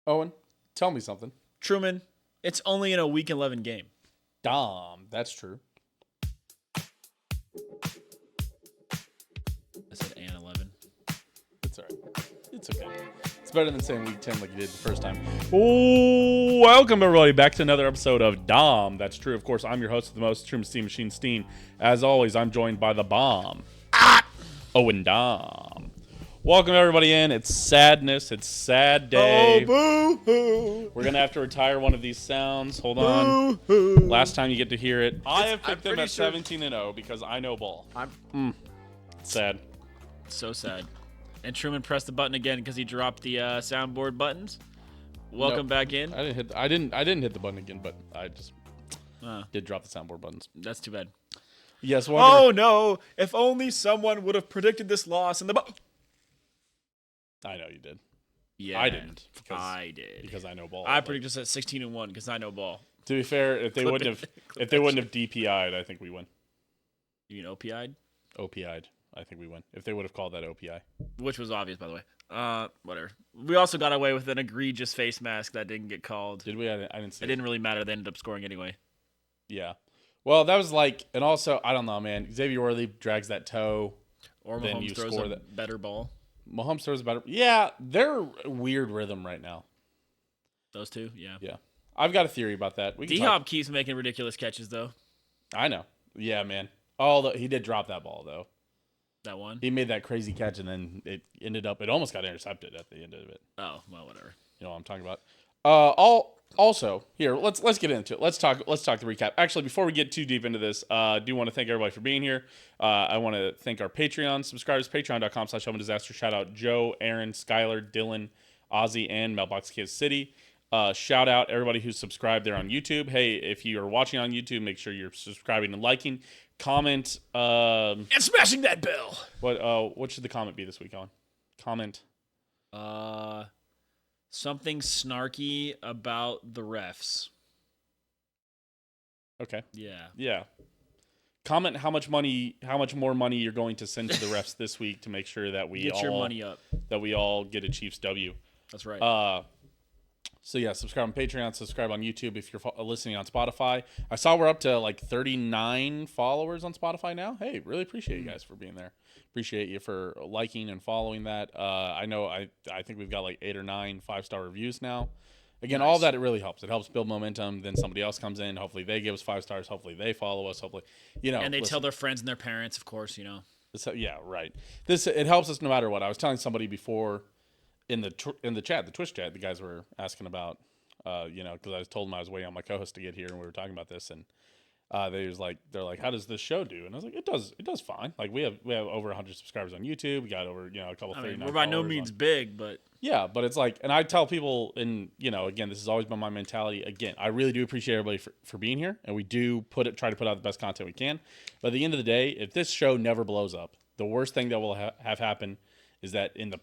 Owen, tell me something. Truman, it's only in a Week 11 game. Dahm, that's true. I said and 11. It's all right. It's okay. It's better than saying week 10 like you did the first time. Oh, welcome everybody back to another episode of Dahm. That's true. Of course, I'm your host of the most, Truman Steam Machine Steen. As always, I'm joined by the bomb, Owen Dahm. Welcome everybody in. It's sadness. It's sad day. Oh, boo-hoo. We're going to have to retire one of these sounds. Hold on. Boo-hoo. Last time you get to hear it. I have picked them pretty at sure- 17-0 because I know ball. I'm Sad. so sad. And Truman pressed the button again because he dropped the soundboard buttons. Welcome back in. I didn't hit the button again, but I just Uh, did drop the soundboard buttons. that's too bad. Yes, welcome. Oh no! If only someone would have predicted this loss in the. I know you did. Yeah, I didn't. I did. Because I know ball. I but predicted us at 16-1 because I know ball. to be fair, if they Clip wouldn't it. have Clip if they that wouldn't have DPI'd, I think we win. You know, OPI'd, OPI'd, I think we win. If they would have called that OPI. which was obvious, by the way. Whatever. We also got away with an egregious face mask that didn't get called. Did we? I didn't see It didn't really matter. They ended up scoring anyway. Yeah. Well, that was like, and also, I don't know, man. Xavier Worthy drags that toe. Or Then you Mahomes throws score a that. better ball. Mahomes throws better. Yeah, they're a weird rhythm right now. Those two, yeah. Yeah. I've got a theory about that. We can talk. D-Hop keeps making ridiculous catches, though. I know. Yeah, man. Oh, he did drop that ball, though. That one? He made that crazy catch, and then it almost got intercepted at the end of it. Oh, well, whatever. You know what I'm talking about. Also, here, let's get into it. Let's talk the recap. Actually, before we get too deep into this, I do want to thank everybody for being here. I want to thank our Patreon subscribers, patreon.com/HomeDisaster. Shout out Joe, Aaron, Skylar, Dylan, Ozzy, and Mailbox Kids City. Shout out everybody who's subscribed there on YouTube. Hey, if you are watching on YouTube, make sure you're subscribing and liking. Comment. And smashing that bell! What should the comment be this week, on? Comment. Something snarky about the refs. Okay. Yeah. Yeah. Comment how much more money you're going to send to the refs this week to make sure that we Get your money up. that we all get a Chiefs W. That's right. So yeah, subscribe on Patreon, subscribe on YouTube if you're listening on Spotify. I saw we're up to like 39 followers on Spotify now. Hey, really appreciate you guys for being there. Appreciate you for liking and following that. I know I think we've got like 8 or 9 5-star reviews now. Again, all of that, it really helps. It helps build momentum. Then somebody else comes in. Hopefully they give us 5 stars. Hopefully they follow us. Hopefully, and they tell their friends and their parents, of course, yeah, right. It helps us no matter what. I was telling somebody before in the chat, the Twitch chat, the guys were asking about, because I told them I was waiting on my co-host to get here, and we were talking about this, and they're like, how does this show do? And I was like, it does fine. Like we have over 100 subscribers on YouTube. We got over a couple. We're by no means big, but yeah, but it's like, and I tell people, and again, this has always been my mentality. Again, I really do appreciate everybody for being here, and we do try to put out the best content we can. But at the end of the day, if this show never blows up, the worst thing that will have happen is that in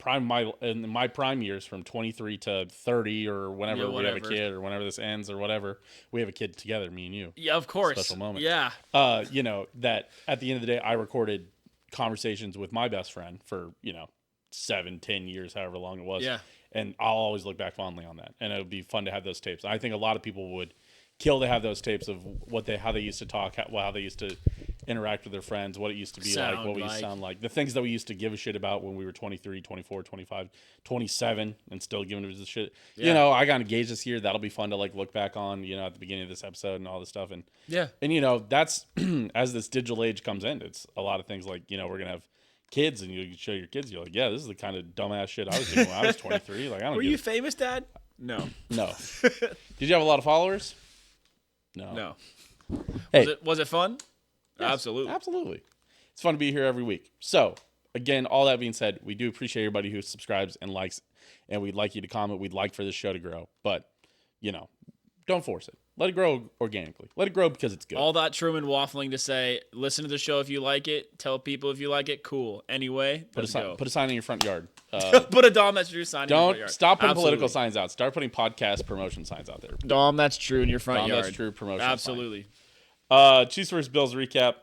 my prime years from 23 to 30 or whenever we have a kid or whenever this ends or whatever, we have a kid together, me and you. Yeah, of course. Special moment. Yeah. That at the end of the day, I recorded conversations with my best friend for, 7-10 years, however long it was. Yeah. And I'll always look back fondly on that. And it would be fun to have those tapes. I think a lot of people would kill to have those tapes of how they used to talk, how they used to interact with their friends, what it used to be like, what we used to sound like, the things that we used to give a shit about when we were 23, 24, 25, 27, and still giving it a shit. Yeah. I got engaged this year. That'll be fun to look back on, at the beginning of this episode and all this stuff. And yeah. And that's as this digital age comes in, it's a lot of things like, we're gonna have kids, and you show your kids, you're like, yeah, this is the kind of dumbass shit I was doing when I was 23. Like, I don't. Were you famous, Dad? No. No. Did you have a lot of followers? No. Hey. Was it fun? Yes, absolutely. It's fun to be here every week. So, again, all that being said, we do appreciate everybody who subscribes and likes, and we'd like you to comment. We'd like for this show to grow, but, don't force it. Let it grow organically. Let it grow because it's good. All that Truman waffling to say, listen to the show if you like it, tell people if you like it, cool. Anyway, Put a sign in your front yard. Put a Dahm That's True sign in your front yard. Don't stop putting political signs out. Start putting podcast promotion signs out there. Dahm That's True in your front yard. That's True promotion. Absolutely. Chiefs vs. Bills recap.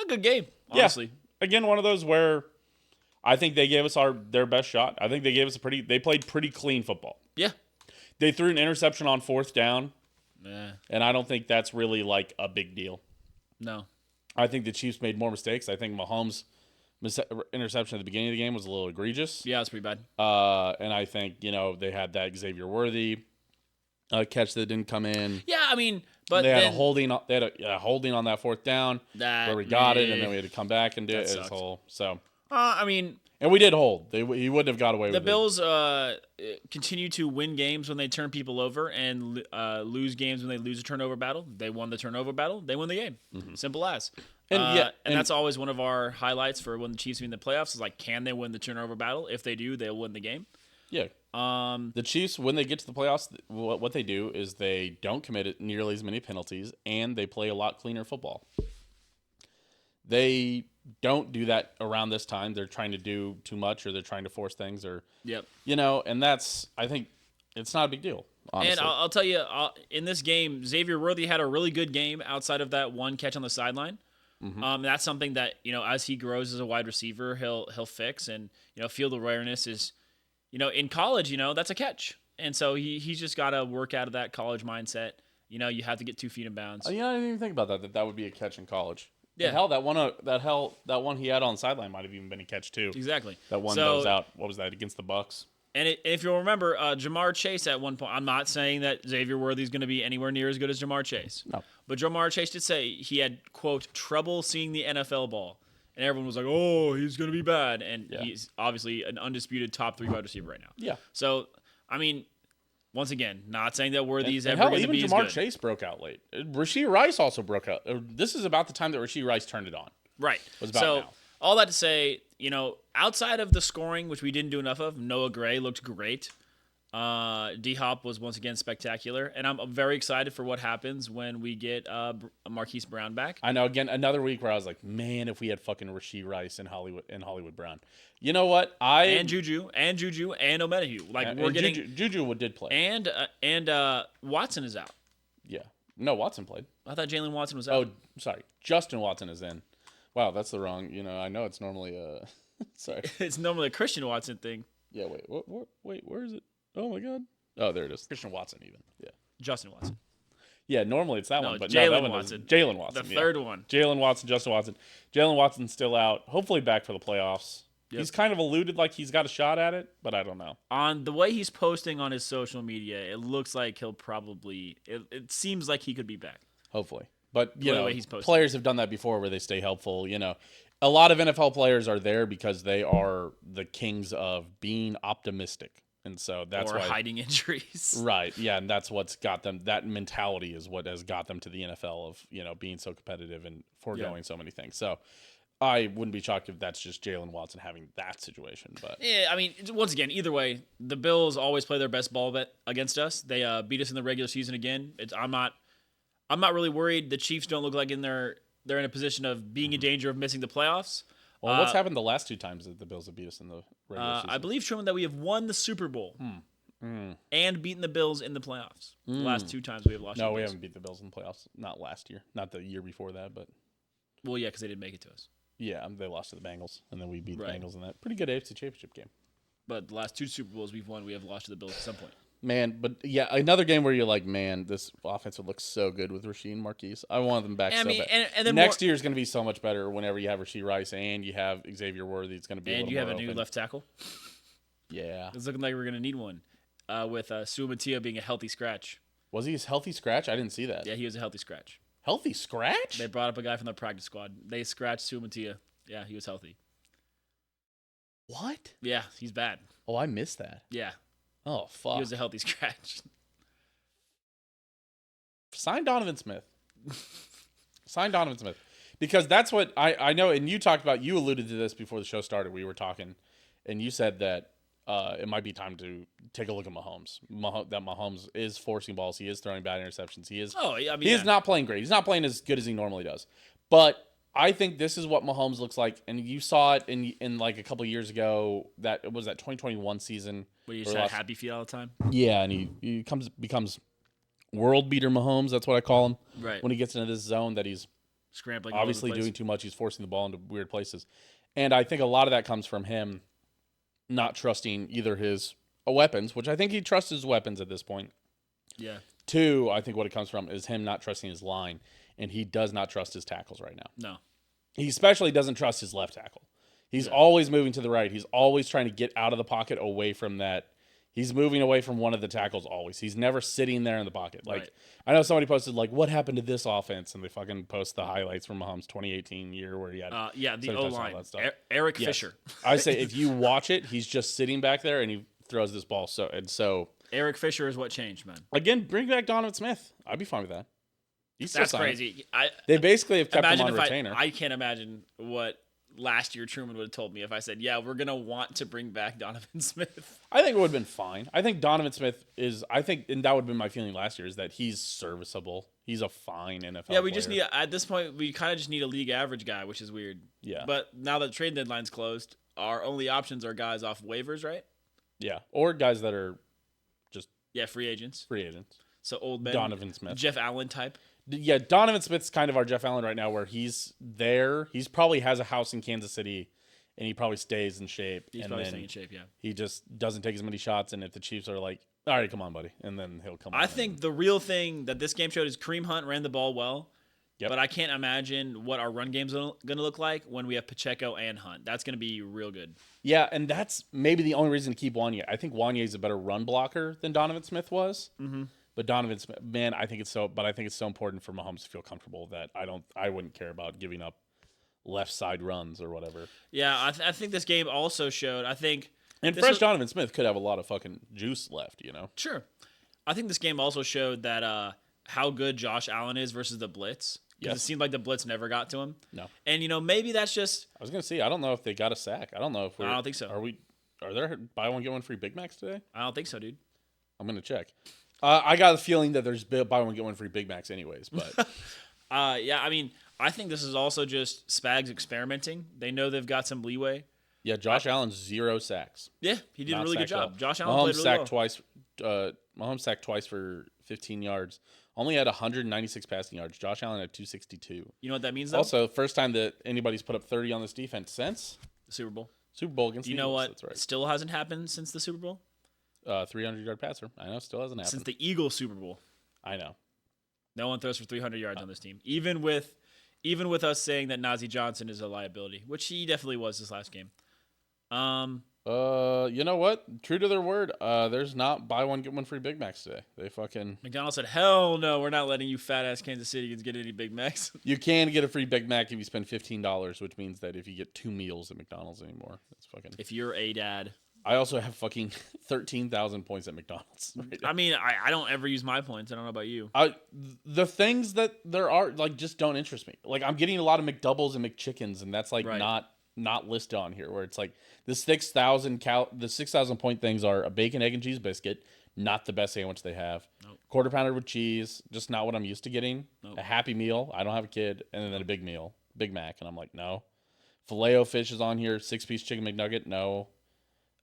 A good game, honestly. Yeah. Again, one of those where I think they gave us their best shot. I think they gave us they played pretty clean football. Yeah. They threw an interception on 4th down, Yeah. and I don't think that's really like a big deal. No. I think the Chiefs made more mistakes. I think Mahomes' interception at the beginning of the game was a little egregious. Yeah, it's pretty bad. And I think, they had that Xavier Worthy catch that didn't come in. Yeah, I mean, but They had then, a holding. They had a holding on that 4th down where we got it, and then we had to come back and do it as whole. So, I mean, and we did hold. He wouldn't have got away with it. the Bills continue to win games when they turn people over and lose games when they lose a turnover battle. They won the turnover battle. They win the game. Simple as. And that's always one of our highlights for when the Chiefs win the playoffs is like, can they win the turnover battle? If they do, they'll win the game. Yeah. The Chiefs, when they get to the playoffs, what they do is they don't commit nearly as many penalties, and they play a lot cleaner football. They don't do that around this time. They're trying to do too much, or they're trying to force things, or and that's, I think, it's not a big deal. Honestly. And I'll tell you, in this game, Xavier Worthy had a really good game outside of that one catch on the sideline. That's something that as he grows as a wide receiver, he'll fix, and field awareness is. In college, that's a catch. And so he's just got to work out of that college mindset. You have to get 2 feet in bounds. I didn't even think about that would be a catch in college. Yeah. Hell, that one he had on the sideline might have even been a catch too. Exactly. That one that was out. What was that, against the Bucks? And if you'll remember, Jamar Chase at one point, I'm not saying that Xavier Worthy is going to be anywhere near as good as Jamar Chase. No. But Jamar Chase did say he had, quote, trouble seeing the NFL ball. And everyone was like, oh, he's going to be bad. And he's obviously an undisputed top 3 wide receiver right now. Yeah. So, I mean, once again, not saying that Worthy's ever going to be as good. Even Jamar Chase broke out late. Rashee Rice also broke out. This is about the time that Rashee Rice turned it on. Right. Was about now. All that to say, outside of the scoring, which we didn't do enough of, Noah Gray looked great. D-Hop was once again spectacular, and I'm very excited for what happens when we get Marquise Brown back. I know, again, another week where I was like, man, if we had fucking Rashee Rice and Hollywood Brown. You know what? And Juju and Omenihu. Like, we're getting Juju did play. And Watson is out. Yeah. No, Watson played. I thought Jalen Watson was out. Oh, sorry. Justin Watson is in. Wow, that's the wrong. I know it's normally sorry. It's normally a Christian Watson thing. Yeah, wait, where is it? Oh my God. Oh, there it is. Christian Watson even. Yeah. Justin Watson. Yeah, normally it's that one, but Jalen Watson. Jalen Watson. The third one. Jalen Watson, Justin Watson. Jalen Watson's still out. Hopefully back for the playoffs. Yep. He's kind of alluded like he's got a shot at it, but I don't know. On the way he's posting on his social media, it looks like he'll probably. It seems like he could be back. Hopefully, but he's players have done that before, where they stay helpful. A lot of NFL players are there because they are the kings of being optimistic. And so that's why hiding injuries. Right. Yeah. And that's what's got them. That mentality is what has got them to the NFL of, being so competitive and foregoing so many things. So I wouldn't be shocked if that's just Jalen Watson having that situation. But yeah, I mean, once again, either way, the Bills always play their best ball bet against us. They beat us in the regular season again. I'm not really worried. The Chiefs don't look like they're in a position of being in danger of missing the playoffs. Well, what's happened the last 2 times that the Bills have beat us in the regular season? I believe, Truman, that we have won the Super Bowl and beaten the Bills in the playoffs. The last 2 times we have lost. No, we haven't beat the Bills in the playoffs. Not last year. Not the year before that, but. Well, yeah, because they didn't make it to us. Yeah, they lost to the Bengals, and then we beat the Bengals in that pretty good AFC Championship game. But the last 2 Super Bowls we've won, we have lost to the Bills at some point. Man, but yeah, another game where you're like, man, this offense would look so good with Rashee and Marquise. I want them back bad. And then next year is going to be so much better whenever you have Rashee Rice and you have Xavier Worthy. It's going to be and you have a new left tackle. Yeah, it's looking like we're going to need one. With Sumatia being a healthy scratch. Was he a healthy scratch? I didn't see that. Yeah, he was a healthy scratch. Healthy scratch? They brought up a guy from the practice squad. They scratched Sumatia. Yeah, he was healthy. What? Yeah, he's bad. Oh, I missed that. Yeah. Oh, fuck. He was a healthy scratch. Sign Donovan Smith. Sign Donovan Smith. Because that's what I know, and you alluded to this before the show started. We were talking, and you said that it might be time to take a look at Mahomes. That Mahomes is forcing balls. He is throwing bad interceptions. He is. Oh, yeah. I mean, he is not playing great. He's not playing as good as he normally does. But I think this is what Mahomes looks like, and you saw it in like a couple of years ago. That it was that 2021 season where you just had happy feet all the time. Yeah, and he becomes world beater Mahomes. That's what I call him. Right. When he gets into this zone that he's scrambling, obviously doing too much. He's forcing the ball into weird places, and I think a lot of that comes from him not trusting either his weapons, which I think he trusts his weapons at this point. Yeah. 2, I think what it comes from is him not trusting his line, and he does not trust his tackles right now. No. He especially doesn't trust his left tackle. He's always moving to the right. He's always trying to get out of the pocket away from that. He's moving away from one of the tackles always. He's never sitting there in the pocket. Like, I know somebody posted, like, what happened to this offense? And they fucking post the highlights from Mahomes' 2018 year where he had the O-line. Eric Fisher. I say if you watch it, he's just sitting back there and he throws this ball. So Eric Fisher is what changed, man. Again, bring back Donovan Smith. I'd be fine with that. That's crazy. They basically have kept him on retainer. I can't imagine what last year Truman would have told me if I said, yeah, we're going to want to bring back Donovan Smith. I think it would have been fine. I think Donovan Smith is, and that would have been my feeling last year, is that he's serviceable. He's a fine NFL player. Yeah, we just need, at this point, we kind of just need a league average guy, which is weird. Yeah. But now that the trade deadline's closed, our only options are guys off waivers, right? Yeah. Or guys that are just. Yeah, free agents. So old men. Donovan Smith. Jeff Allen type. Yeah, Donovan Smith's kind of our Jeff Allen right now, where he's there. He's probably has a house in Kansas City, and he probably stays in shape. He's probably staying in shape, yeah. He just doesn't take as many shots, and if the Chiefs are like, all right, come on, buddy, and then he'll come on. I think the real thing that this game showed is Kareem Hunt ran the ball well, but I can't imagine what our run game's going to look like when we have Pacheco and Hunt. That's going to be real good. Yeah, and that's maybe the only reason to keep Wanya. I think Wanya is a better run blocker than Donovan Smith was. Mm-hmm. But Donovan Smith, man, I think it's so important for Mahomes to feel comfortable that I wouldn't care about giving up left side runs or whatever. Yeah, I think this game also showed. Donovan Smith could have a lot of fucking juice left, you know. Sure, I think this game also showed that how good Josh Allen is versus the blitz. Because it seemed like the blitz never got to him. No, and maybe that's just. I was gonna say I don't know if they got a sack. I don't know if I don't think so. Are there buy one get one free Big Macs today? I don't think so, dude. I'm gonna check. I got a feeling that there's buy one get one free Big Macs anyways, but yeah, I mean, I think this is also just Spags experimenting. They know they've got some leeway. Yeah, Josh Allen's 0 sacks. Yeah, he did a really good job. Josh Allen Mahomes played really sacked well. Mahomes sacked twice for 15 yards. Only had 196 passing yards. Josh Allen had 262. You know what that means, though? Also, first time that anybody's put up 30 on this defense since the Super Bowl. Against the Eagles. What? That's right. Still hasn't happened since the Super Bowl. 300-yard passer. I know, still hasn't happened. Since the Eagles Super Bowl. I know. No one throws for 300 yards on this team. Even with us saying that Najee Johnson is a liability, which he definitely was this last game. You know what? True to their word, there's not buy one get one free Big Macs today. They fucking McDonald's said, "Hell no, we're not letting you fat ass Kansas Citians get any Big Macs." You can get a free Big Mac if you spend $15, which means that if you get 2 meals at McDonald's anymore, that's fucking. If you're a dad. I also have fucking 13,000 points at McDonald's. Right, I mean, I don't ever use my points. I don't know about you. The things that there are like just don't interest me. Like I'm getting a lot of McDoubles and McChickens, and that's like not listed on here. Where it's like the 6,000 point things are a bacon, egg, and cheese biscuit, not the best sandwich they have. Nope. Quarter pounder with cheese, just not what I'm used to getting. Nope. A Happy Meal, I don't have a kid, and then a big meal, Big Mac, and I'm like no. Filet-O-Fish is on here. 6-piece chicken McNugget, no.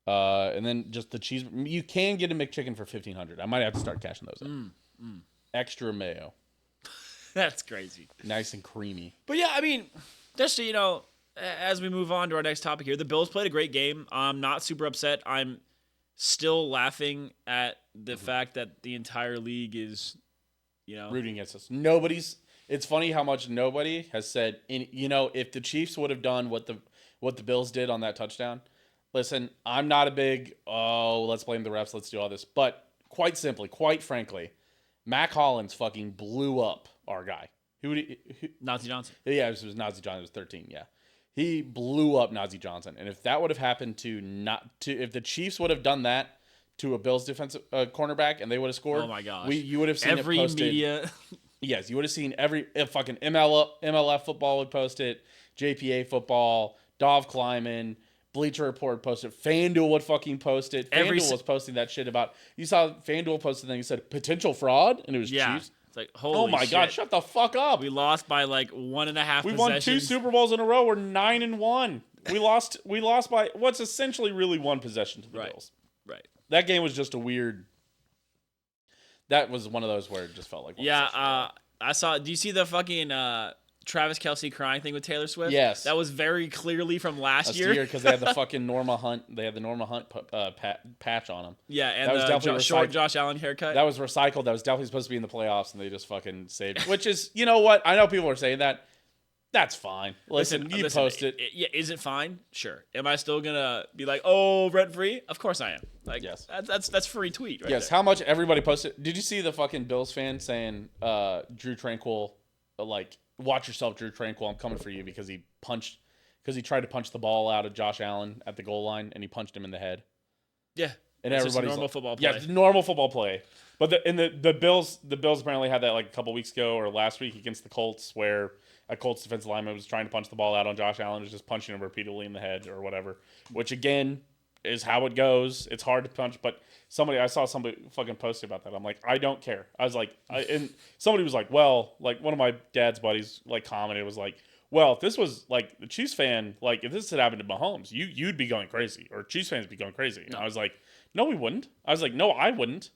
And then just the cheese. You can get a McChicken for $1,500. I might have to start cashing those up. Extra mayo. That's crazy. Nice and creamy. But yeah, I mean, just so you know, as we move on to our next topic here, the Bills played a great game. I'm not super upset. I'm still laughing at the fact that the entire league is, rooting against us. It's funny how much nobody has said, if the Chiefs would have done what the Bills did on that touchdown. Listen, I'm not a big, let's blame the refs, let's do all this. But quite frankly, Mac Hollins fucking blew up our guy. Najee Johnson. Yeah, it was Najee Johnson. It was 13, yeah. He blew up Najee Johnson. And if that would have happened if the Chiefs would have done that to a Bills defensive cornerback and they would have scored. Oh my gosh. You would have seen every it posted. Media. Yes, you would have seen fucking MLF football would post it, JPA football, Dov Kleiman, Bleacher Report posted. FanDuel would fucking post it. FanDuel was posting that shit about. You saw FanDuel posted thing. He said potential fraud, and it was Chiefs. It's like holy. Oh my god! Shut the fuck up. We lost by like 1.5. We won 2 Super Bowls in a row. We're 9-1. We lost. We lost by what's essentially really one possession to the Bills. Right. That game was just a weird. That was one of those where it just felt like. I saw. Do you see the fucking Travis Kelce crying thing with Taylor Swift? Yes. That was very clearly from last year. Because they had the fucking Norma Hunt. They had the Norma Hunt patch on them. Yeah, and that was definitely short Josh Allen haircut. That was recycled. That was definitely supposed to be in the playoffs, and they just fucking saved it. Which is, you know what? I know people are saying that. That's fine. Listen, you post it. Yeah, is it fine? Sure. Am I still gonna be like, oh, rent free? Of course I am. Like, yes. That's free tweet. Right yes. there. How much everybody posted? Did you see the fucking Bills fan saying, Drew Tranquil, like, watch yourself, Drew Tranquil. I'm coming for you because he tried to punch the ball out of Josh Allen at the goal line and he punched him in the head. Yeah. And it's everybody's normal football play. Yeah, normal football play. But the Bills apparently had that like a couple weeks ago or last week against the Colts where a Colts defensive lineman was trying to punch the ball out on Josh Allen, was just punching him repeatedly in the head or whatever. Which again is how it goes. It's hard to punch, but I saw somebody fucking posted about that. I'm like, I don't care. I was like, and somebody was like, well, like one of my dad's buddies like commented was like, well, if this was like the Chiefs fan, like if this had happened to Mahomes, you'd be going crazy, or Chiefs fans would be going crazy. And I was like, no, we wouldn't. I was like, no, I wouldn't.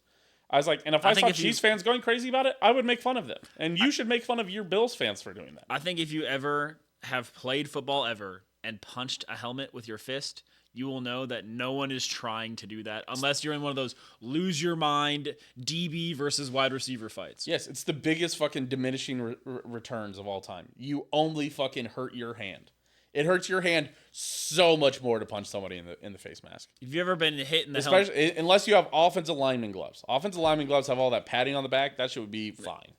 I was like, and if I saw Chiefs fans going crazy about it, I would make fun of them. And you should make fun of your Bills fans for doing that. I think if you ever have played football ever and punched a helmet with your fist, you will know that no one is trying to do that unless you're in one of those lose your mind DB versus wide receiver fights. Yes, it's the biggest fucking diminishing returns of all time. You only fucking hurt your hand. It hurts your hand so much more to punch somebody in the face mask. Have you ever been hit in the helmet? Unless you have offensive lineman gloves. Offensive lineman gloves have all that padding on the back. That shit would be fine.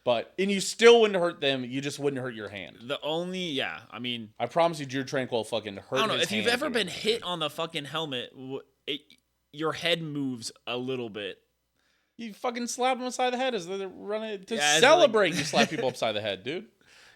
And you still wouldn't hurt them. You just wouldn't hurt your hand. I promise you, Drew Tranquil fucking hurt. I don't know if you've ever been hit on the fucking helmet. Your head moves a little bit. You fucking slap them upside the head as they're running to celebrate. You slap people upside the head, dude.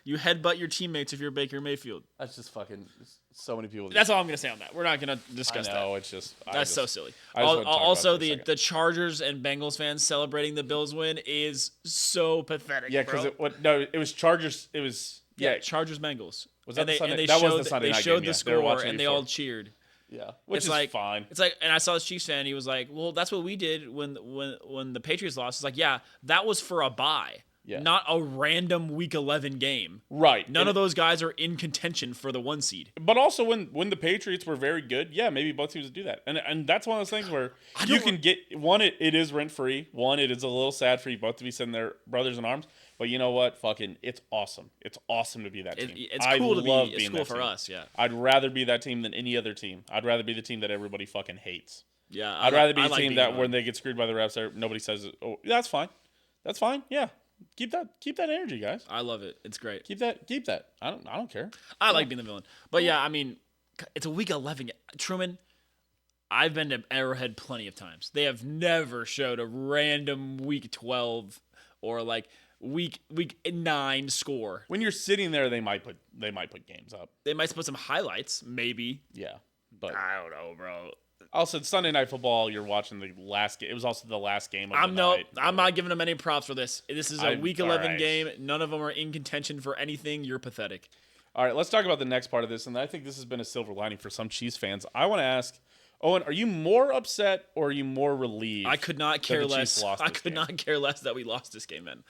You headbutt your teammates if you're Baker Mayfield. That's just fucking so many people. That's all I'm gonna say on that. We're not gonna discuss that. No, it's just so silly. Also, the Chargers and Bengals fans celebrating the Bills win is so pathetic. Yeah, because it was Chargers. It was Chargers Bengals. Was that the Sunday? That was the Sunday night game. They showed the score and they all cheered. Yeah, which is like, fine. It's like, and I saw this Chiefs fan. He was like, "Well, that's what we did when the Patriots lost." It's like, yeah, that was for a bye. Yeah. Not a random Week 11 game. Right. None of those guys are in contention for the 1 seed. But also when the Patriots were very good, yeah, maybe both teams would do that. And that's one of those things where you can get one. It is rent free. One, it is a little sad for you both to be sitting there, brothers in arms. But you know what? Fucking, it's awesome. It's awesome to be that team. It's cool to be. It's cool for us. Yeah. I'd rather be that team than any other team. I'd rather be the team that everybody fucking hates. Yeah. I'd rather be the team that when they get screwed by the refs, nobody says, "Oh, that's fine. That's fine." Yeah. Keep that energy, guys. I love it. It's great. Keep that. I don't care. I like being the villain. But yeah, I mean, it's a Week 11. Truman, I've been to Arrowhead plenty of times. They have never showed a random Week 12 or like week 9 score. When you're sitting there, they might put games up. They might put some highlights, maybe. Yeah, but I don't know, bro. Also, it's Sunday Night Football. You're watching the last game. It was also the last game of the night. I'm not giving them any props for this. This is a Week 11 game. None of them are in contention for anything. You're pathetic. All right, let's talk about the next part of this, and I think this has been a silver lining for some Chiefs fans. I want to ask, Owen, are you more upset or are you more relieved? I could not care less. I could not care less that we lost this game, man.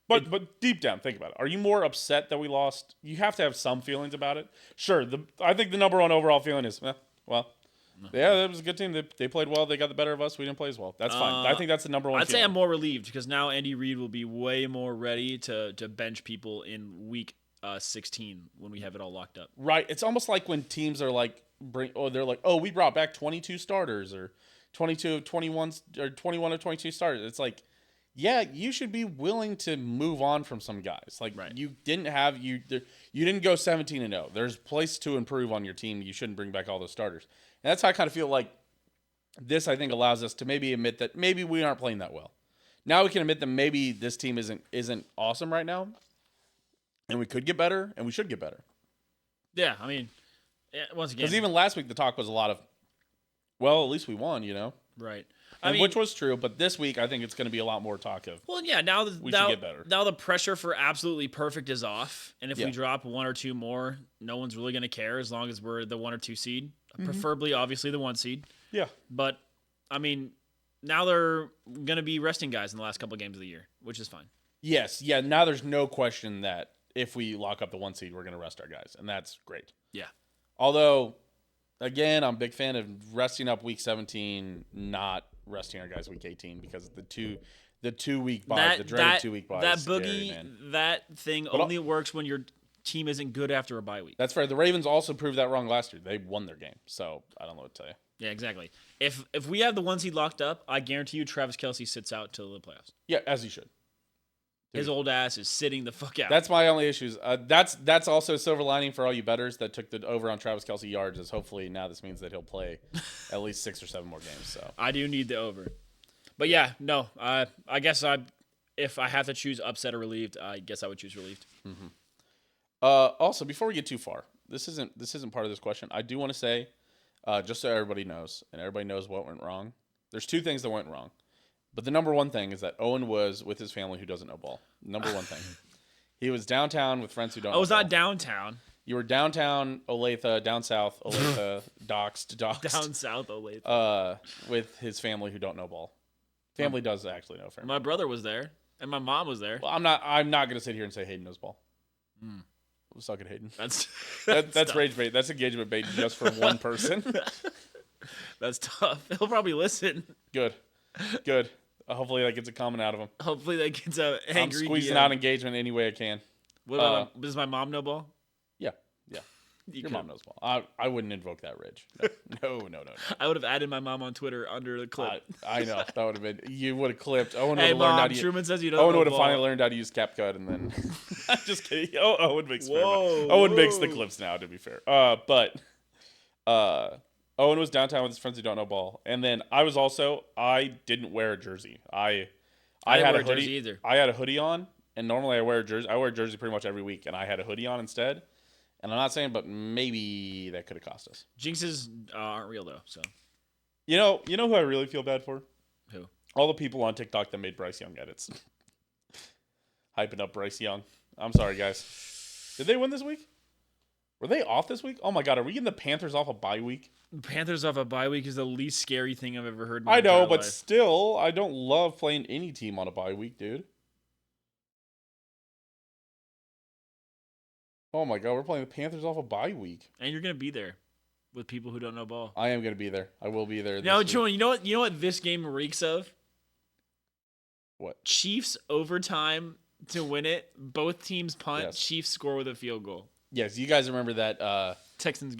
But deep down, think about it. Are you more upset that we lost? You have to have some feelings about it. Sure, I think the number one overall feeling is, yeah, that was a good team. They played well. They got the better of us. We didn't play as well. That's fine. I think that's the number one. I'd say I'm more relieved because now Andy Reid will be way more ready to bench people in Week 16 when we have it all locked up. Right. It's almost like when teams are like, they're like, oh, we brought back 22 starters or 22 of 21 or 21 of 22 starters. It's like, yeah, you should be willing to move on from some guys. Like you didn't go 17-0. There's place to improve on your team. You shouldn't bring back all those starters. And that's how I kind of feel like this, I think, allows us to maybe admit that maybe we aren't playing that well. Now we can admit that maybe this team isn't awesome right now, and we could get better, and we should get better. Yeah, I mean, once again. Because even last week the talk was a lot of, well, at least we won, you know? Right. Which was true, but this week I think it's going to be a lot more talk of. Well, yeah, now we should get better. Now the pressure for absolutely perfect is off, and if we drop 1 or 2 more, no one's really going to care as long as we're the 1 or 2 seed. Preferably, obviously, the 1 seed. Yeah. But, I mean, now they're going to be resting guys in the last couple of games of the year, which is fine. Yes. Yeah, now there's no question that if we lock up the 1 seed, we're going to rest our guys, and that's great. Yeah. Although, again, I'm a big fan of resting up week 17, not resting our guys week 18 because the 2-week bye, the dreaded 2-week bye. That is scary, boogie, man. that thing only works when your team isn't good after a bye week. That's fair. The Ravens also proved that wrong last year. They won their game, so I don't know what to tell you. Yeah, exactly. If we have the 1 seed locked up, I guarantee you Travis Kelce sits out till the playoffs. Yeah, as he should. His old ass is sitting the fuck out. That's my only issues. That's also a silver lining for all you bettors that took the over on Travis Kelce yards. Is hopefully now this means that he'll play at least 6 or 7 more games. So I do need the over, but yeah, no. I guess if I have to choose upset or relieved, I guess I would choose relieved. Mm-hmm. Also, before we get too far, this isn't part of this question. I do want to say, just so everybody knows, and everybody knows what went wrong. There's 2 things that went wrong. But the number one thing is that Owen was with his family who doesn't know ball. Number one thing. He was downtown with friends who don't know I was ball. not downtown. You were downtown, Olathe, down south, Olathe, doxed. Down south, Olathe. With his family who don't know ball. Family does actually know. Fair. My brother was there, and my mom was there. Well, I'm not going to sit here and say Hayden knows ball. We'll suck at Hayden. That's rage bait. That's engagement bait just for one person. That's tough. He'll probably listen. Good. Hopefully that gets a comment out of him. Hopefully that gets a angry. I'm squeezing out engagement any way I can. What about does my mom know ball? Yeah. Your mom knows ball. I wouldn't invoke that rage. No. I would have added my mom on Twitter under the clip. I know that would have been. You would have clipped. Owen hey would have learned how mom, to. Truman says you don't. Owen know would have ball. finally learned how to use CapCut, and then. I'm just kidding. Owen makes. Whoa. Owen makes the clips now. To be fair, but Owen was downtown with his friends who don't know ball, and then I didn't wear a jersey. I didn't had wear a hoodie. jersey either. I had a hoodie on, and normally I wear a jersey. I wear a jersey pretty much every week, and I had a hoodie on instead. And I'm not saying, but maybe that could have cost us. Jinxes aren't real though, so. You know who I really feel bad for? Who? All the people on TikTok that made Bryce Young edits. Hyping up Bryce Young. I'm sorry, guys. Did they win this week? Were they off this week? Oh my God, are we getting the Panthers off a bye week? Panthers off a bye week is the least scary thing I've ever heard in my I know, entire but life. still, I don't love playing any team on a bye week, dude. Oh my God, we're playing the Panthers off a bye week. And you're gonna be there with people who don't know ball. I am going to be there. I will be there. No, this week. Truman, you know what this game reeks of? What? Chiefs overtime to win it. Both teams punt. Yes. Chiefs score with a field goal. Yes, you guys remember that Texans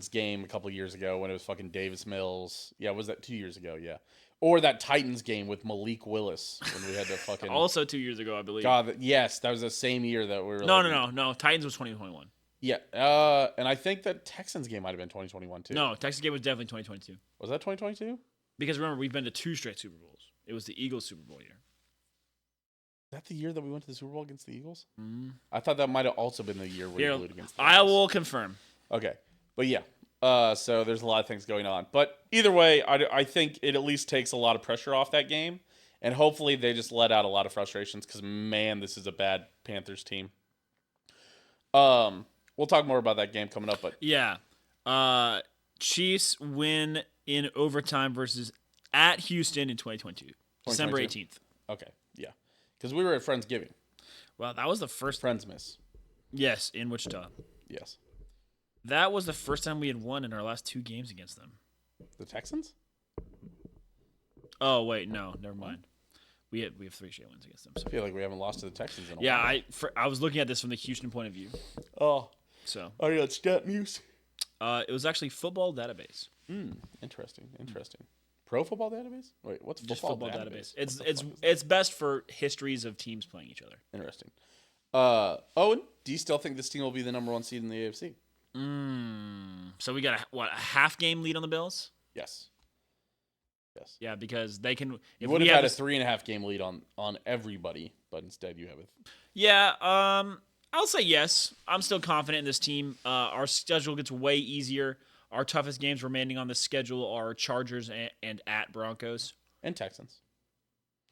game a couple years ago when it was fucking Davis Mills. Yeah, was that 2 years ago? Yeah. Or that Titans game with Malik Willis when we had to fucking... Also 2 years ago, I believe. God, yes, that was the same year that we were No. Titans was 2021. Yeah, and I think that Texans game might have been 2021 too. No, Texans game was definitely 2022. Was that 2022? Because remember, we've been to 2 straight Super Bowls. It was the Eagles Super Bowl year. Is that the year that we went to the Super Bowl against the Eagles? Mm. I thought that might have also been the year we blew it against the I Eagles. will confirm. Okay, but yeah. So there's a lot of things going on. But either way, I think it at least takes a lot of pressure off that game. And hopefully they just let out a lot of frustrations because, man, this is a bad Panthers team. We'll talk more about that game coming up. But yeah. Chiefs win in overtime versus at Houston in 2022. December 18th. Okay, yeah. Because we were at Friendsgiving. Well, that was the first. Friendsmas. Yes, in Wichita. Yes. That was the first time we had won in our last 2 games against them. The Texans? Oh, wait, no, never mind. We have 3 straight wins against them. So. I feel like we haven't lost to the Texans in a yeah, while. I was looking at this from the Houston point of view. Oh. So. Oh, yeah, it's StatMuse. It was actually Football Database. Interesting. Pro Football Database? Wait, what's Just Football Database. It's best for histories of teams playing each other. Interesting. Owen, do you still think this team will be the number 1 seed in the AFC? So we got a half game lead on the Bills? Yes. Yeah, because they can. You would have had a 3.5 game lead on everybody, but instead you have it. Yeah, I'll say yes. I'm still confident in this team. Our schedule gets way easier. Our toughest games remaining on the schedule are Chargers and at Broncos. And Texans.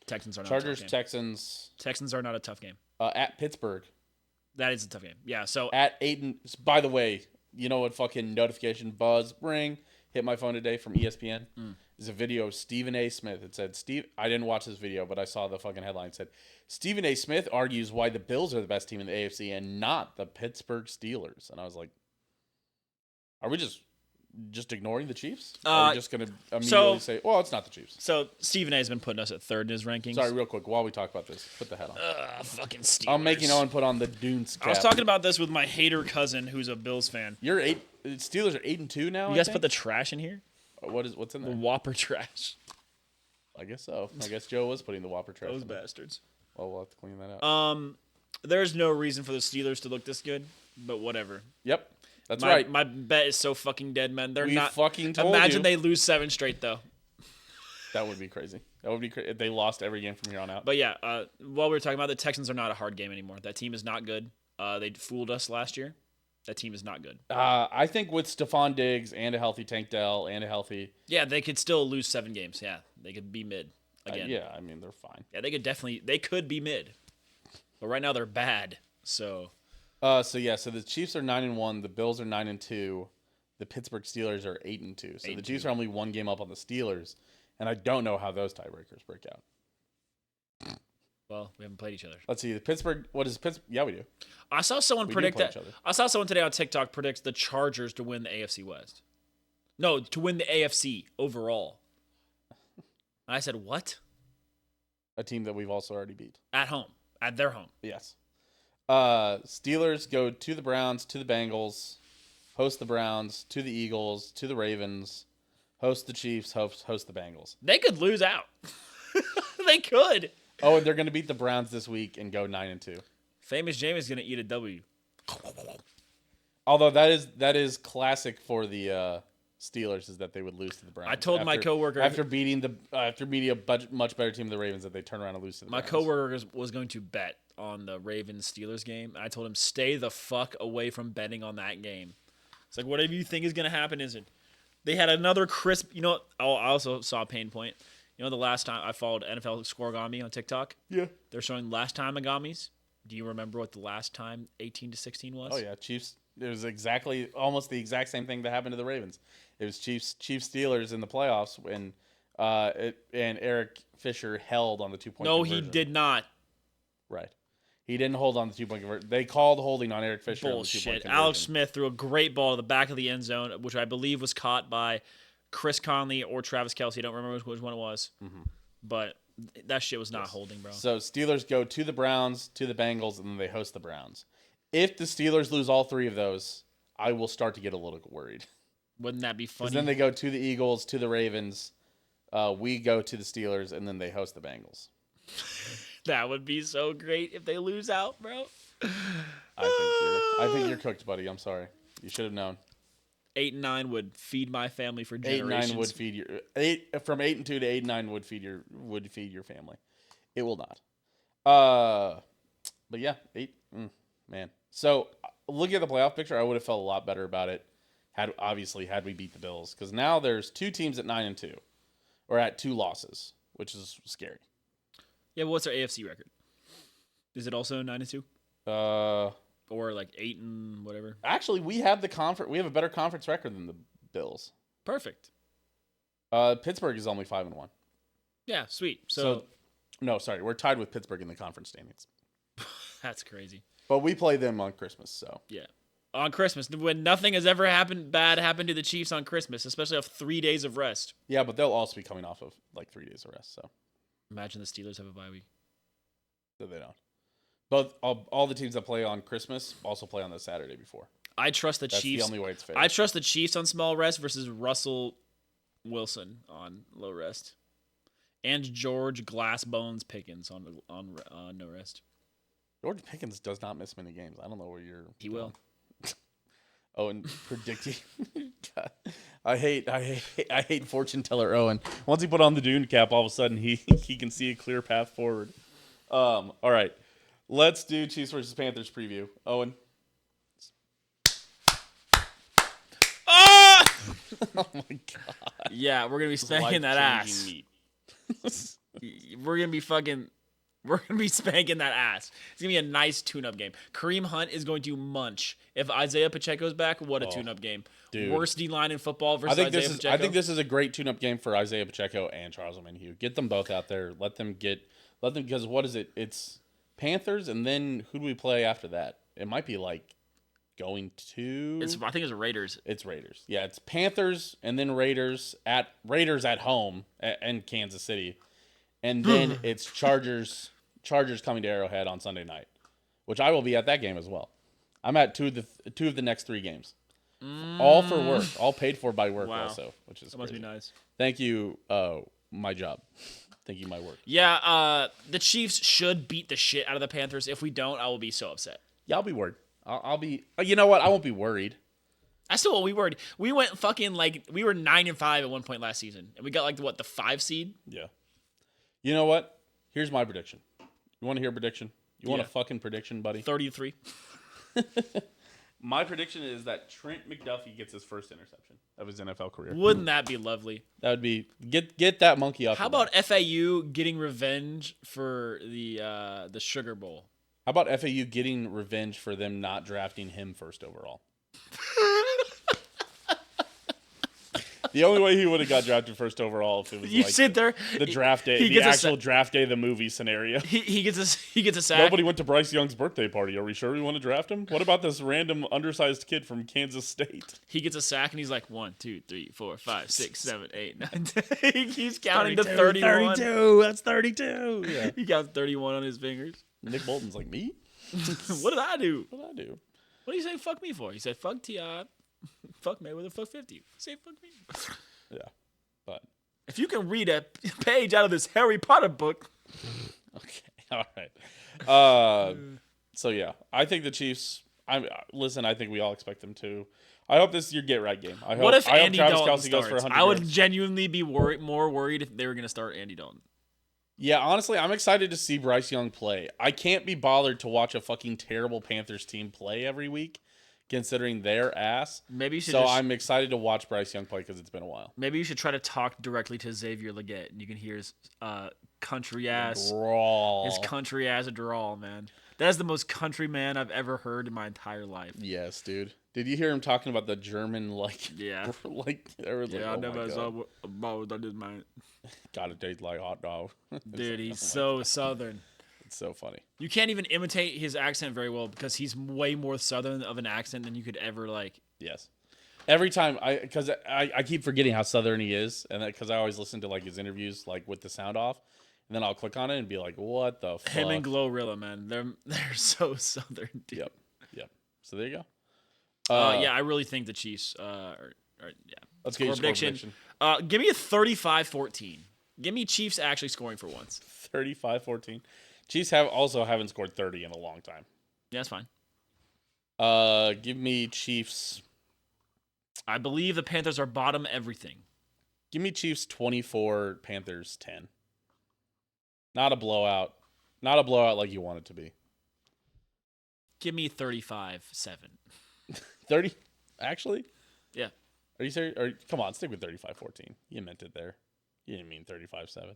Texans are not Chargers, a tough game. Texans. Texans are not a tough game. At Pittsburgh. That is a tough game. Yeah, so. At Aiden. By the way, you know what fucking notification buzz ring hit my phone today from ESPN? is a video of Stephen A. Smith. It said, I didn't watch this video, but I saw the fucking headline. It said, Stephen A. Smith argues why the Bills are the best team in the AFC and not the Pittsburgh Steelers. And I was like, are we just ignoring the Chiefs? Are we just going to immediately say, well, it's not the Chiefs? So Stephen A. has been putting us at third in his rankings. Sorry, real quick, while we talk about this, put the hat on. Fucking Steelers. I'm making Owen put on the Dunes cap. I was talking about this with my hater cousin who's a Bills fan. Steelers are 8-2 now. You guys put the trash in here? What's in there? The Whopper trash. I guess so. I guess Joe was putting the Whopper trash. Those in bastards. Well, we'll have to clean that out. There's no reason for the Steelers to look this good, but whatever. Yep, that's right. My bet is so fucking dead, man. They're not fucking told Imagine you. they lose 7 straight though. That would be crazy. That would be crazy if they lost every game from here on out. But yeah, while we were talking about the Texans are not a hard game anymore. That team is not good. They fooled us last year. That team is not good. I think with Stephon Diggs and a healthy Tank Dell and a healthy... Yeah, they could still lose 7 games. Yeah, they could be mid again. Yeah, I mean, they're fine. Yeah, they could be mid. But right now they're bad, so... So the Chiefs are 9-1, the Bills are 9-2, the Pittsburgh Steelers are 8-2. So the Chiefs are only 1 game up on the Steelers, and I don't know how those tiebreakers break out. Well, we haven't played each other. Let's see. What is Pittsburgh? Yeah, we do. I saw someone predict that. Each other. I saw someone today on TikTok predict the Chargers to win the AFC West. No, to win the AFC overall. And I said, what? A team that we've also already beat. At home. At their home. Yes. Steelers go to the Browns, to the Bengals, host the Browns, to the Eagles, to the Ravens, host the Chiefs, host the Bengals. They could lose out. They could. Oh, and they're going to beat the Browns this week and go 9-2. Famous Jamie is going to eat a W. Although that is classic for the Steelers is that they would lose to the Browns. I told my coworker after beating a much better team than the Ravens that they turn around and lose to the Browns. My coworker was going to bet on the Ravens Steelers game. I told him stay the fuck away from betting on that game. It's like whatever you think is going to happen isn't. They had another crisp. You know, I also saw a pain point. You know, the last time I followed NFL Scorigami on TikTok? Yeah. They're showing last time Agamis. Do you remember what the last time 18-16 was? Oh, yeah. Chiefs. It was almost the exact same thing that happened to the Ravens. It was Chiefs Steelers in the playoffs when and Eric Fisher held on the 2-point No, conversion. he did not. Right. He didn't hold on the 2-point conversion. They called holding on Eric Fisher. Bullshit. On the 2-point conversion. Alex Smith threw a great ball to the back of the end zone, which I believe was caught by Chris Conley or Travis Kelce. I don't remember which one it was. Mm-hmm. But that shit was not holding, bro. So Steelers go to the Browns, to the Bengals, and then they host the Browns. If the Steelers lose all 3 of those, I will start to get a little worried. Wouldn't that be funny? Because then they go to the Eagles, to the Ravens. We go to the Steelers, and then they host the Bengals. That would be so great if they lose out, bro. I think you're cooked, buddy. I'm sorry. You should have known. 8-9 would feed my family for generations. 8-9 would feed your 8-2 to 8-9 would feed your family. It will not. But yeah, 8. Man. So looking at the playoff picture, I would have felt a lot better about it had we beat the Bills, because now there's 2 teams at 9-2, or at 2 losses, which is scary. Yeah, but what's their AFC record? Is it also 9-2? Or like 8 and whatever. Actually, we have a better conference record than the Bills. Perfect. Pittsburgh is only 5-1. Yeah, sweet. So no, sorry, we're tied with Pittsburgh in the conference standings. That's crazy. But we play them on Christmas, so yeah. On Christmas, when nothing has ever happened to the Chiefs on Christmas, especially off 3 days of rest. Yeah, but they'll also be coming off of like 3 days of rest. So imagine the Steelers have a bye week. No, they don't. But all the teams that play on Christmas also play on the Saturday before. I trust the That's Chiefs. The only way it's fair. I trust the Chiefs on small rest versus Russell Wilson on low rest, and George Glassbones Pickens on no rest. George Pickens does not miss many games. I don't know where you're. He will. Owen predicting. God. I hate fortune teller Owen. Once he put on the Dune cap, all of a sudden he can see a clear path forward. All right, let's do Chiefs versus Panthers preview. Owen. Ah! Oh my god. Yeah, we're gonna be spanking that ass. We're gonna be fucking We're going to be spanking that ass. It's going to be a nice tune-up game. Kareem Hunt is going to munch. If Isaiah Pacheco's back, what a tune-up game. Dude. Worst D-line in football versus Isaiah Pacheco. I think this is a great tune-up game for Isaiah Pacheco and Charles Omenihu. Get them both out there. Let them because what is it? It's Panthers, and then who do we play after that? It might be like going to... I think it's Raiders. It's Raiders. Yeah, it's Panthers, and then Raiders at home and Kansas City. And then it's Chargers coming to Arrowhead on Sunday night, which I will be at that game as well. I'm at two of the next 3 games, all for work, all paid for by work also, which is that must be nice. Thank you, my job. Thank you, my work. Yeah, the Chiefs should beat the shit out of the Panthers. If we don't, I will be so upset. Yeah, I'll be worried. I'll be. You know what? I won't be worried. I still won't be worried. We went fucking we were 9-5 at one point last season, and we got the 5 seed. Yeah. You know what? Here's my prediction. You want to hear a prediction? You want a fucking prediction, buddy? 30-3. My prediction is that Trent McDuffie gets his first interception of his NFL career. Wouldn't that be lovely? That would be get that monkey up. How about FAU getting revenge for the Sugar Bowl? How about FAU getting revenge for them not drafting him first overall? The only way he would have got drafted first overall if it was sit there, the draft day, the actual draft day of the movie scenario. He gets a sack. Nobody went to Bryce Young's birthday party. Are we sure we want to draft him? What about this random undersized kid from Kansas State? He gets a sack and he's like 1, 2, 3, 4, 5, 6, 7, 8, 9, 10. He keeps counting to 31. 32. That's 32. Yeah. He got 31 on his fingers. Nick Bolton's like, me? What did I do? What did I do? What do you say fuck me for? He said fuck T.I. Fuck Mayweather, fuck 50. Say fuck me. Yeah, but if you can read a page out of this Harry Potter book. Okay, all right. So yeah, I think the Chiefs. I think we all expect them to. I hope this is your get right game. What if Andy Travis Dalton Kelce starts? goes for 100 I would yards. genuinely be more worried if they were going to start Andy Dalton. Yeah, honestly, I'm excited to see Bryce Young play. I can't be bothered to watch a fucking terrible Panthers team play every week, considering their ass. Maybe you should. I'm excited to watch Bryce Young play because it's been a while. Maybe you should try to talk directly to Xavier Legette, and you can hear his country ass drawl. His country ass drawl, man. That is the most country man I've ever heard in my entire life. Yes, dude. Did you hear him talking about the German Yeah. I never saw about that is mine. Gotta taste like hot dog. Dude, he's so southern. It's so funny. You can't even imitate his accent very well because he's way more southern of an accent than you could ever like. Yes. Every time because I keep forgetting how southern he is, and because I always listen to like his interviews like with the sound off, and then I'll click on it and be like, "What the fuck?" Him and Glorilla, man, they're so southern, dude. Yep. So there you go. Yeah, I really think the Chiefs. Yeah. Let's get your score prediction. Give me a 35-14. Give me Chiefs actually scoring for once. 35-14. Chiefs haven't scored 30 in a long time. Yeah, that's fine. Give me Chiefs. I believe the Panthers are bottom everything. Give me Chiefs 24, Panthers 10. Not a blowout. Not a blowout like you want it to be. Give me 35-7. 30? Actually? Yeah. Are you serious? Or, come on, stick with 35-14. You meant it there. You didn't mean 35-7.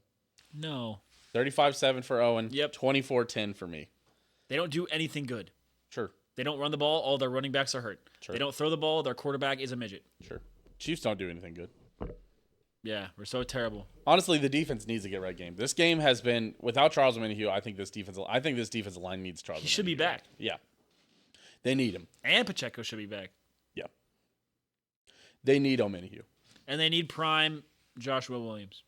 No. 35-7 for Owen. Yep. 24-10 for me. They don't do anything good. Sure. They don't run the ball. All their running backs are hurt. Sure. They don't throw the ball. Their quarterback is a midget. Sure. Chiefs don't do anything good. Yeah, we're so terrible. Honestly, the defense needs to get right game. This game has been without Charles Omenihu. I think this defensive line needs Charles. He should be back. Yeah. They need him. And Pacheco should be back. Yeah. They need Omenihu. And they need prime Joshua Williams.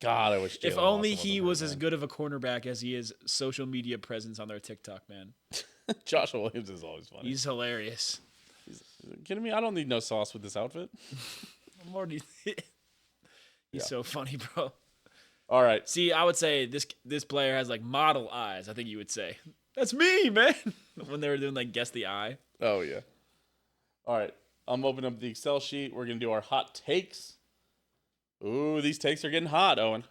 God, I wish. If only he was as good of a cornerback as he is social media presence on their TikTok, man. Joshua Williams is always funny. He's hilarious. Kidding me? I don't need no sauce with this outfit. I'm already. He's so funny, bro. All right. See, I would say this player has like model eyes. I think you would say that's me, man. When they were doing like guess the eye. Oh yeah. All right. I'm opening up the Excel sheet. We're gonna do our hot takes. Ooh, these takes are getting hot, Owen.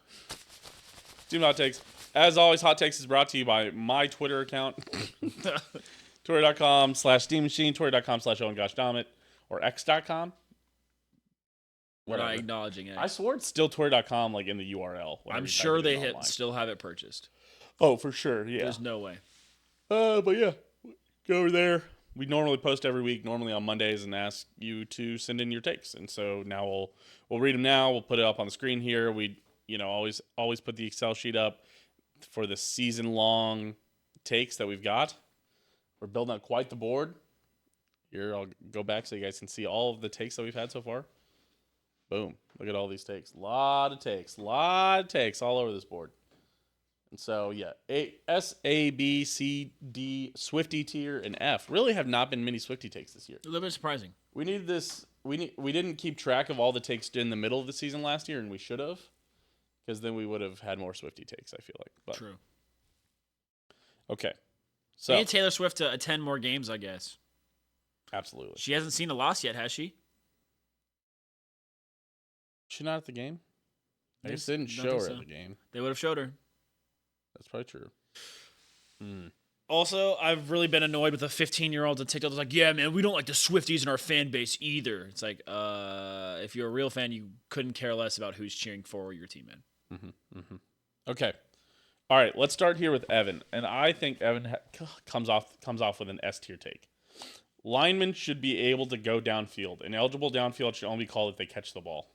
Team Hot Takes. As always, Hot Takes is brought to you by my Twitter account. Twitter.com/Steam Machine, Twitter.com/Owen Gosh Dammit, or X.com. We're not Whatever. acknowledging X. I swore it's still Twitter.com, like in the URL. I'm whenever you sure type it they in online. still have it purchased. Oh, for sure. Yeah. There's no way. But yeah, go over there. We normally post every week, normally on Mondays, and ask you to send in your takes. And so now we'll read them now. We'll put it up on the screen here. We always put the Excel sheet up for the season long takes that we've got. We're building up quite the board. Here, I'll go back so you guys can see all of the takes that we've had so far. Boom. Look at all these takes. Lot of takes all over this board. And so, yeah, S, A, B, C, D, Swifty tier, and F really have not been many Swifty takes this year. A little bit surprising. We need this. We didn't keep track of all the takes in the middle of the season last year, and we should have, because then we would have had more Swifty takes, I feel like. But, True. okay. So, We need Taylor Swift to attend more games, I guess. absolutely. She hasn't seen a loss yet, has she? She not at the game? I Yes, guess they didn't don't show think her so. at the game. They would have showed her. That's probably true. Also, I've really been annoyed with the 15-year-olds on TikTok. It's like, yeah, man, we don't like the Swifties in our fan base either. It's like, if you're a real fan, you couldn't care less about who's cheering for your team, man. Okay. All right, let's start here with Evan. And I think Evan comes off with an S tier take. Linemen should be able to go downfield. An eligible downfield should only be called if they catch the ball.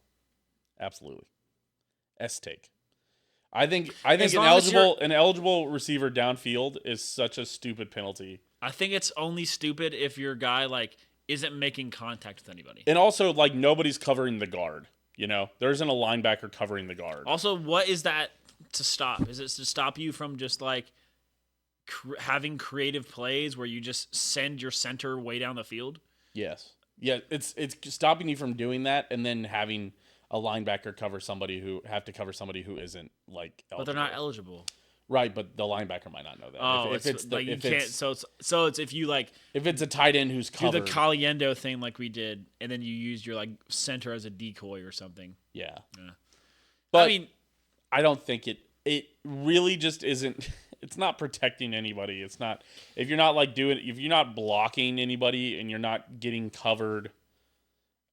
Absolutely. S take. I think As an long as eligible receiver downfield is such a stupid penalty. I think it's only stupid if your guy, like, isn't making contact with anybody. And also, like, nobody's covering the guard. You know, there isn't a linebacker covering the guard. Also, what is that to stop? Is it to stop you from just, like, having creative plays where you just send your center way down the field? Yes. Yeah, it's stopping you from doing that and then having a linebacker cover somebody who isn't like eligible. But they're not eligible. Right, but the linebacker might not know that. Oh, if it's like you can't. So it's if you like if it's a tight end who's do covered. the Caliendo thing like we did, and then you use your like center as a decoy or something. Yeah. Yeah. But I mean, I don't think it really just isn't. It's not protecting anybody. It's not if you're not blocking anybody and you're not getting covered.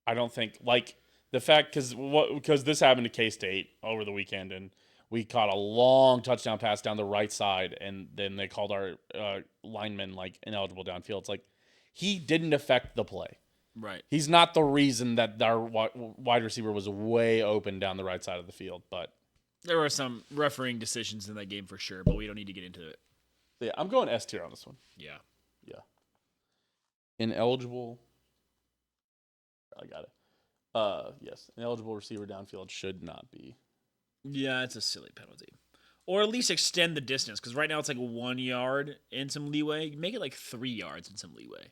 I don't think like the fact because this happened to K-State over the weekend and we caught a long touchdown pass down the right side and then they called our lineman like ineligible downfield. It's like he didn't affect the play. right. He's not the reason that our wide receiver was way open down the right side of the field, but There were some refereeing decisions in that game for sure, but we don't need to get into it. yeah, I'm going S tier on this one. Yeah. Yeah. Ineligible. I got it. Yes, ineligible receiver downfield should not be. Yeah, it's a silly penalty. Or at least extend the distance, because right now it's like 1 yard and some leeway. Make it like 3 yards and some leeway.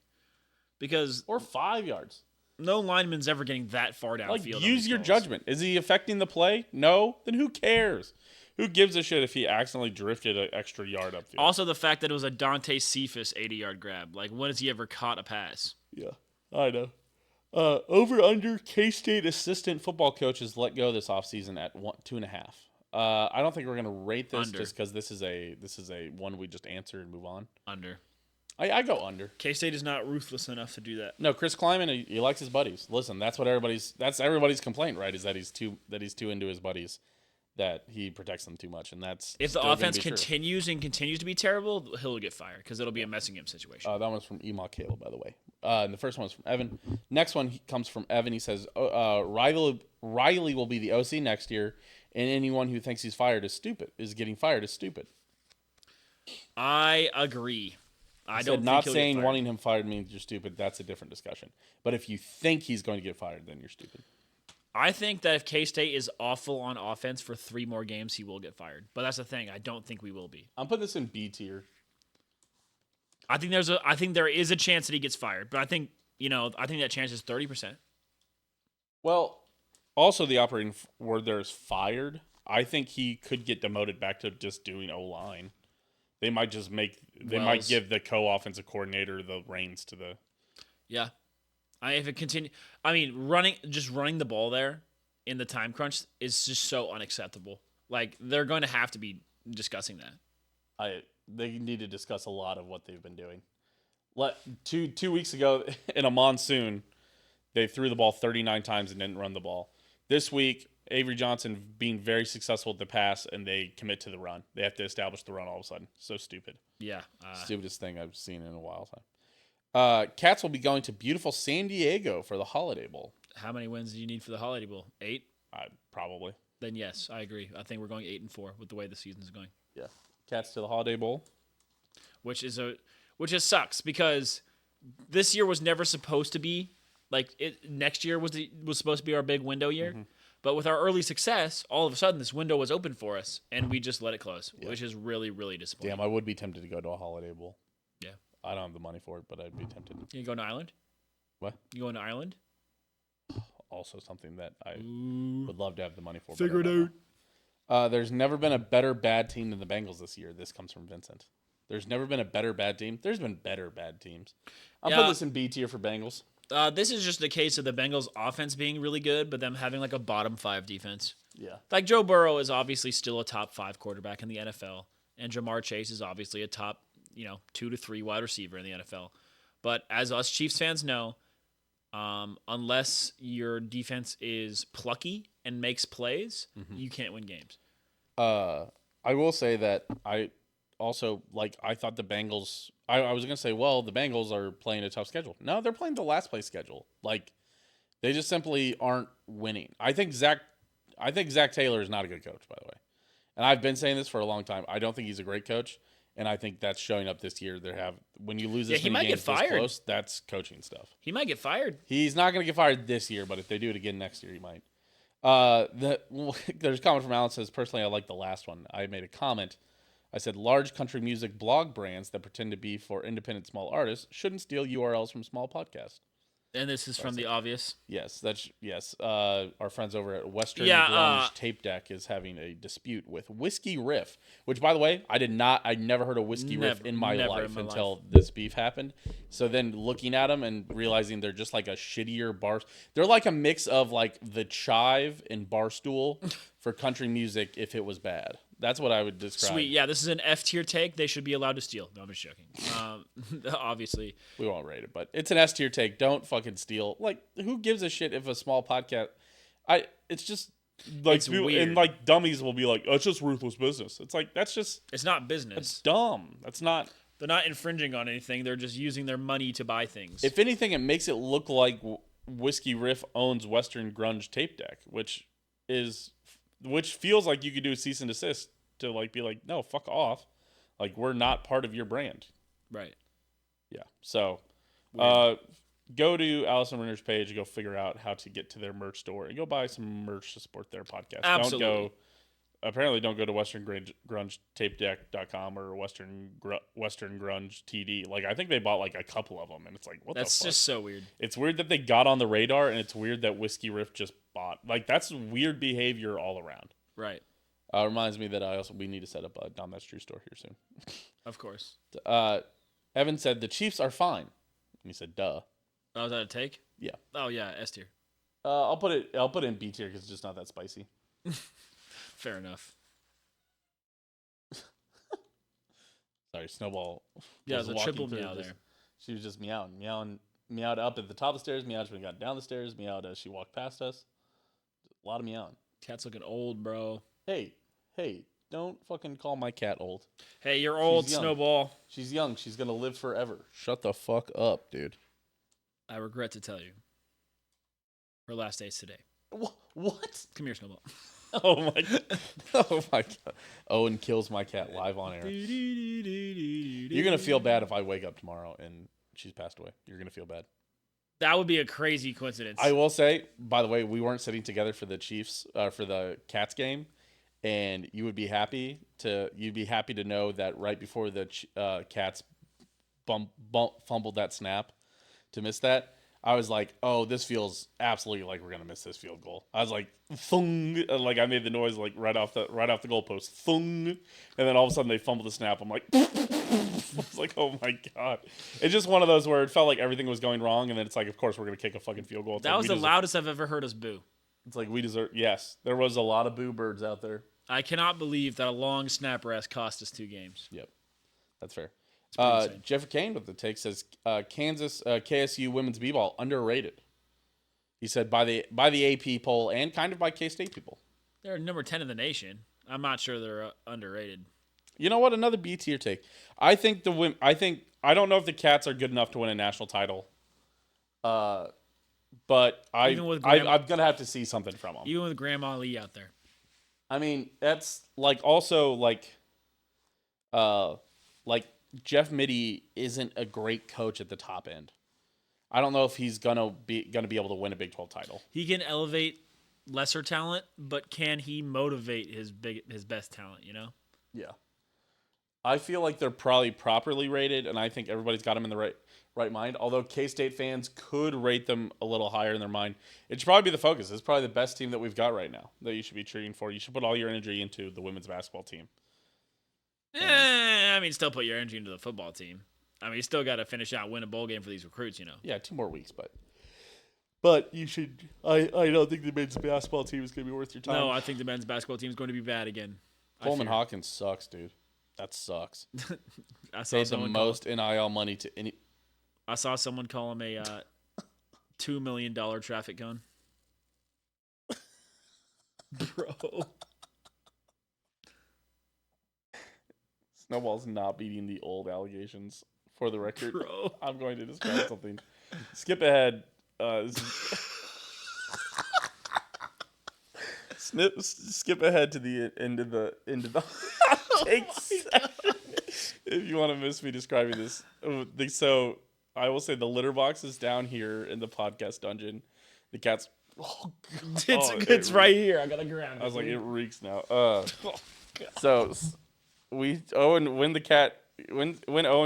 Because Or 5 yards. no lineman's ever getting that far downfield. Like, on use these your calls. judgment. Is he affecting the play? No? Then who cares? Who gives a shit if he accidentally drifted an extra yard upfield? Also, the fact that it was a Dante Cephas 80-yard grab. Like, when has he ever caught a pass? Yeah, I know. Over under K-State assistant football coaches let go this offseason at 2.5. I don't think we're gonna rate this Under. just because this is a one we just answer and move on. Under. I go under. K-State is not ruthless enough to do that. No, Chris Kleiman, he likes his buddies. Listen, that's everybody's complaint, right? Is that he's too into his buddies, that he protects them too much, and that's If the still gonna offense be true. continues to be terrible, he'll get fired because it'll be a Messingham situation. That one's from Ema Cable, by the way. And the first one was from Evan. Next one comes from Evan. He says, Riley will be the OC next year, and anyone who thinks he's getting fired is stupid. I agree. I don't Said, think not he'll saying get fired. wanting him fired means you're stupid. That's a different discussion. But if you think he's going to get fired, then you're stupid. I think that if K-State is awful on offense for 3 more games, he will get fired. But that's the thing. I don't think we will be. I'm putting this in B tier. I think there is a chance that he gets fired, but I think that chance is 30%. Well, also the operating word there is fired. I think he could get demoted back to just doing O-line. They might might give the co-offensive coordinator the reins to the. Yeah. If it continue, I mean, running the ball there in the time crunch is just so unacceptable. Like, they're going to have to be discussing that. They need to discuss a lot of what they've been doing. 2 weeks ago in a monsoon, they threw the ball 39 times and didn't run the ball. This week, Avery Johnson being very successful at the pass, and they commit to the run. They have to establish the run all of a sudden. So stupid. Yeah. Stupidest thing I've seen in a while. Cats will be going to beautiful San Diego for the Holiday Bowl. How many wins do you need for the Holiday Bowl? 8? Probably. Then yes, I agree. I think we're going 8-4 with the way the season's going. Yeah. Cats to the Holiday Bowl. Which sucks because this year was never supposed to be next year was supposed to be our big window year. Mm-hmm. But with our early success, all of a sudden this window was open for us and we just let it close, which is really, really disappointing. Damn, I would be tempted to go to a Holiday Bowl. Yeah. I don't have the money for it, but I'd be tempted. You going to Ireland? What? You going to Ireland? Also something that I would love to have the money for. Figure it out. There's never been a better bad team than the Bengals this year. This comes from Vincent. There's never been a better bad team. There's been better bad teams. I'll put this in B tier for Bengals. This is just a case of the Bengals' offense being really good, but them having like a bottom 5 defense. Yeah. Like Joe Burrow is obviously still a top 5 quarterback in the NFL, and Jamar Chase is obviously a top 2 to 3 wide receiver in the NFL. But as us Chiefs fans know, unless your defense is plucky and makes plays, you can't win games. I will say that I also, I thought the Bengals, I was going to say, well, the Bengals are playing a tough schedule. No, they're playing the last place schedule. They just simply aren't winning. I think Zach Taylor is not a good coach, by the way. And I've been saying this for a long time. I don't think he's a great coach. And I think that's showing up this year. When you lose this many games this close, that's coaching stuff. He might get fired. He's not going to get fired this year, but if they do it again next year, he might. There's a comment from Alan says, personally, I like the last one. I made a comment. I said, large country music blog brands that pretend to be for independent small artists shouldn't steal URLs from small podcasts. And this is from The Obvious. Yes, yes. Our friends over at Western Grunge Tape Deck is having a dispute with Whiskey Riff, which, by the way, I never heard of Whiskey Riff in my life until this beef happened. So then looking at them and realizing they're just like a shittier bar. They're like a mix of the Chive and Barstool for country music if it was bad. That's what I would describe. Sweet. Yeah, this is an F tier take. They should be allowed to steal. No, I'm just joking. Obviously. We won't rate it, but it's an S tier take. Don't fucking steal. Who gives a shit if a small podcast... It's just... it's weird. And dummies will be like, oh, it's just ruthless business. It's that's just... It's not business. It's dumb. That's not... They're not infringing on anything. They're just using their money to buy things. If anything, it makes it look like Whiskey Riff owns Western Grunge Tape Deck, which feels like you could do a cease and desist to be like, no, fuck off. We're not part of your brand. Right. Yeah. So, go to Allison Renner's page and go figure out how to get to their merch store and go buy some merch to support their podcast. Absolutely. Don't go to westerngrungetapedeck.com or Western Grunge TD. I think they bought a couple of them, and it's what the fuck? That's just so weird. It's weird that they got on the radar, and it's weird that Whiskey Riff just bought. That's weird behavior all around. Right. Reminds me that we need to set up a Dahm That's True store here soon. Of course. Evan said the Chiefs are fine. And he said, duh. Oh, is that a take? Yeah. Oh yeah, S tier. I'll put it in B tier because it's just not that spicy. Fair enough. Sorry, Snowball. Yeah, there's a triple meow there. She was just meowed up at the top of the stairs, meowed when we got down the stairs, meowed as she walked past us. A lot of meowing. Cat's looking old, bro. Hey, don't fucking call my cat old. Hey, you're old, Snowball. She's young. She's going to live forever. Shut the fuck up, dude. I regret to tell you. Her last day's today. What? Come here, Snowball. Oh my god. Owen kills my cat live on air. You're going to feel bad if I wake up tomorrow and she's passed away. You're going to feel bad. That would be a crazy coincidence. I will say, by the way, we weren't sitting together for the Chiefs for the Cats game, and you'd be happy to know that right before the Cats fumbled that snap to miss that, I was like, oh, this feels absolutely like we're gonna miss this field goal. I was like, thung, I made the noise right off the goalpost, thung, and then all of a sudden they fumbled the snap. I'm like, I was like, oh my god! It's just one of those where it felt like everything was going wrong, and then it's like, of course we're gonna kick a fucking field goal. That was the loudest I've ever heard us boo. It's like we deserve. Yes, there was a lot of boo birds out there. I cannot believe that a long snap rest cost us 2 games. Yep, that's fair. Jeffrey Kane with the take says KSU women's b-ball underrated. He said by the AP poll and kind of by K-State people. They're number 10 in the nation. I'm not sure they're underrated. You know what? Another B tier take. I think I don't know if the Cats are good enough to win a national title. But I'm gonna have to see something from them. Even with Grandma Lee out there. I mean, that's also Jeff Mittie isn't a great coach at the top end. I don't know if he's gonna be able to win a Big 12 title. He can elevate lesser talent, but can he motivate his best talent? You know? Yeah. I feel like they're probably properly rated, and I think everybody's got them in the right mind. Although K-State fans could rate them a little higher in their mind. It should probably be the focus. It's probably the best team that we've got right now that you should be cheering for. You should put all your energy into the women's basketball team. Still put your energy into the football team. I mean, you still got to finish out, win a bowl game for these recruits, you know. Yeah, 2 more weeks, but you should. I don't think the men's basketball team is going to be worth your time. No, I think the men's basketball team is going to be bad again. Coleman Hawkins sucks, dude. That sucks. I saw the most NIL money to any. I saw someone call him a $2 million traffic cone. Bro. Snowball's not beating the old allegations. For the record, Bro. I'm going to describe something. Skip ahead. Skip ahead to the end of the take session. If you want to miss me describing this, so I will say the litter box is down here in the podcast dungeon. The cat's. Oh, it's right here. I gotta grab it. I was like, it reeks now. So when Owen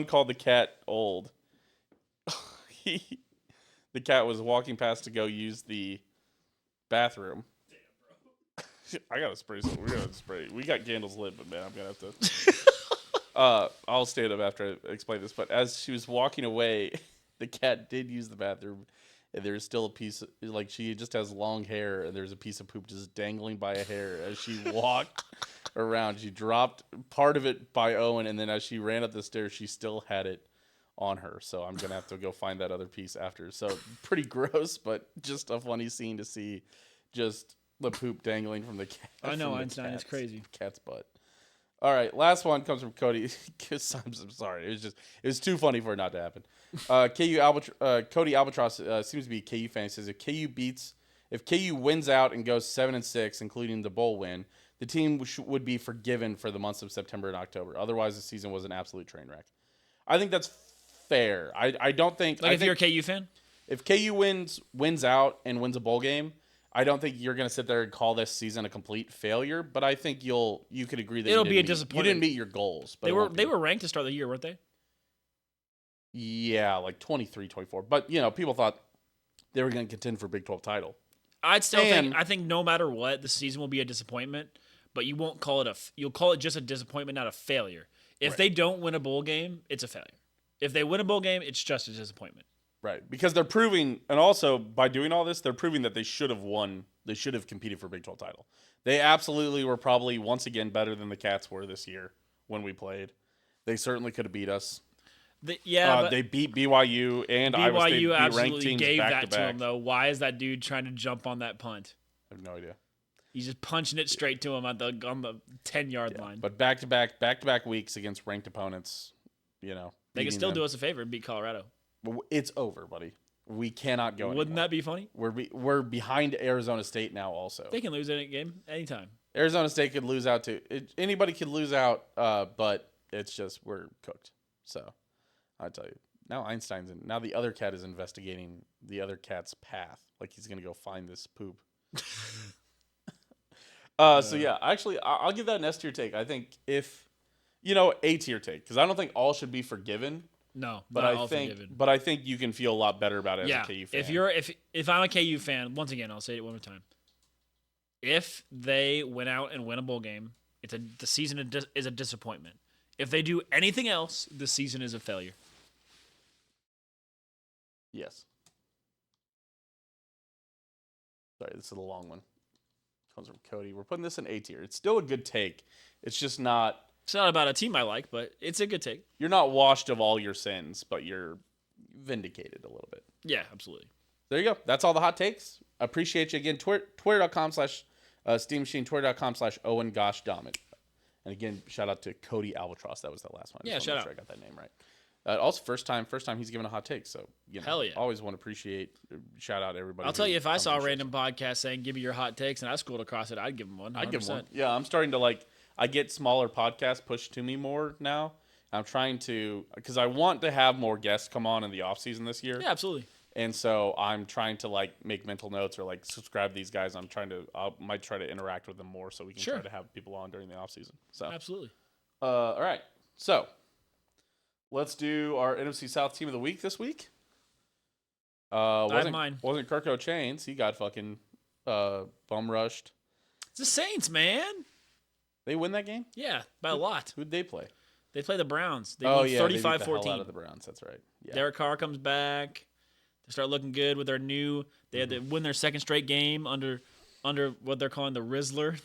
called the cat old, the cat was walking past to go use the bathroom. I gotta spray some. We're gonna spray. We got candles lit, but man, I'm gonna have to. I'll stand up after I explain this. But as she was walking away, the cat did use the bathroom, and there's still a piece. She just has long hair, and there's a piece of poop just dangling by a hair as she walked around. She dropped part of it by Owen, and then as she ran up the stairs, she still had it on her. So I'm gonna have to go find that other piece after. So pretty gross, but just a funny scene to see. Just the poop dangling from the cat. I know, Einstein is crazy. Cat's butt. All right, last one comes from Cody. I'm sorry, it was too funny for it not to happen. Cody Albatross seems to be a KU fan. He says if KU wins out and goes 7-6, including the bowl win, the team would be forgiven for the months of September and October. Otherwise, the season was an absolute train wreck. I think that's fair. I don't think if you're a KU fan, if KU wins out and wins a bowl game, I don't think you're going to sit there and call this season a complete failure, but I think you could agree that it'll be a disappointment. You didn't meet your goals. But they were ranked to start the year, weren't they? Yeah, like 23, 24. But, people thought they were going to contend for Big 12 title. I think no matter what, the season will be a disappointment, but you won't call it you'll call it just a disappointment, not a failure. If they don't win a bowl game, it's a failure. If they win a bowl game, it's just a disappointment. Right, because they're proving, and also by doing all this, they're proving that they should have won. They should have competed for Big 12 title. They absolutely were probably once again better than the Cats were this year when we played. They certainly could have beat us. They beat BYU and Iowa State. BYU ranked absolutely teams gave back that to to back. him though. Why is that dude trying to jump on that punt? I have no idea. He's just punching it straight to him on the 10-yard line. But back to back weeks against ranked opponents, they can still do us a favor and beat Colorado. It's over, buddy. We cannot go. Wouldn't that be funny? We're behind Arizona State now. Also, they can lose any game anytime. Arizona State could lose out too. Anybody could lose out, but it's just we're cooked. So I tell you, now now the other cat is investigating the other cat's path. Like he's gonna go find this poop. So yeah, actually, I'll give that an S tier take. I think if A tier take, because I don't think all should be forgiven. No, but I think you can feel a lot better about it as a KU fan. If I'm a KU fan, once again, I'll say it one more time. If they win out and win a bowl game, the season is a disappointment. If they do anything else, the season is a failure. Yes. Sorry, this is a long one. Comes from Cody. We're putting this in A tier. It's still a good take. It's just not. It's not about a team I like, but it's a good take. You're not washed of all your sins, but you're vindicated a little bit. Yeah, absolutely. There you go. That's all the hot takes. Appreciate you again. Twitter.com/Steam Machine, Twitter.com/Owen Gosh Dahm. And again, shout out to Cody Albatross. That was the last one. Yeah, shout out. I got that name right. Also, first time he's given a hot take. So, Hell yeah. Always want to shout out everybody. I'll tell you, if I saw a random podcast saying, give me your hot takes, and I scrolled across it, I'd give them one. 100%. I'd give them one. Yeah, I'm starting to I get smaller podcasts pushed to me more now. I'm trying to, because I want to have more guests come on in the off season this year. Yeah, absolutely. And so I'm trying to make mental notes or subscribe to these guys. I might try to interact with them more so we can try to have people on during the off season. So absolutely. All right. So let's do our NFC South team of the week this week. I have mine. Wasn't Kirko Chains. He got fucking bum rushed. It's the Saints, man. They win that game? Yeah, by a lot. Who'd they play? They play the Browns. They won 35-14. They beat the hell out of the Browns. That's right. Yeah. Derek Carr comes back. They start looking good with their new. They had to win their second straight game under what they're calling the Rizzler.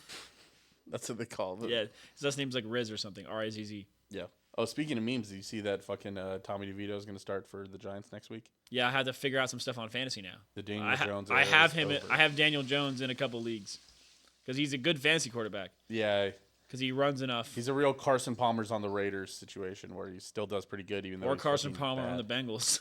That's what they call it. Yeah, his last name's like Riz or something. Rizz. Yeah. Oh, speaking of memes, do you see that fucking Tommy DeVito is going to start for the Giants next week? Yeah, I had to figure out some stuff on fantasy now. The Daniel Jones. I have him. I have Daniel Jones in a couple leagues because he's a good fantasy quarterback. Yeah. Because he runs enough. He's a real Carson Palmer's on the Raiders situation where he still does pretty good, even though. Or Carson Palmer on the Bengals.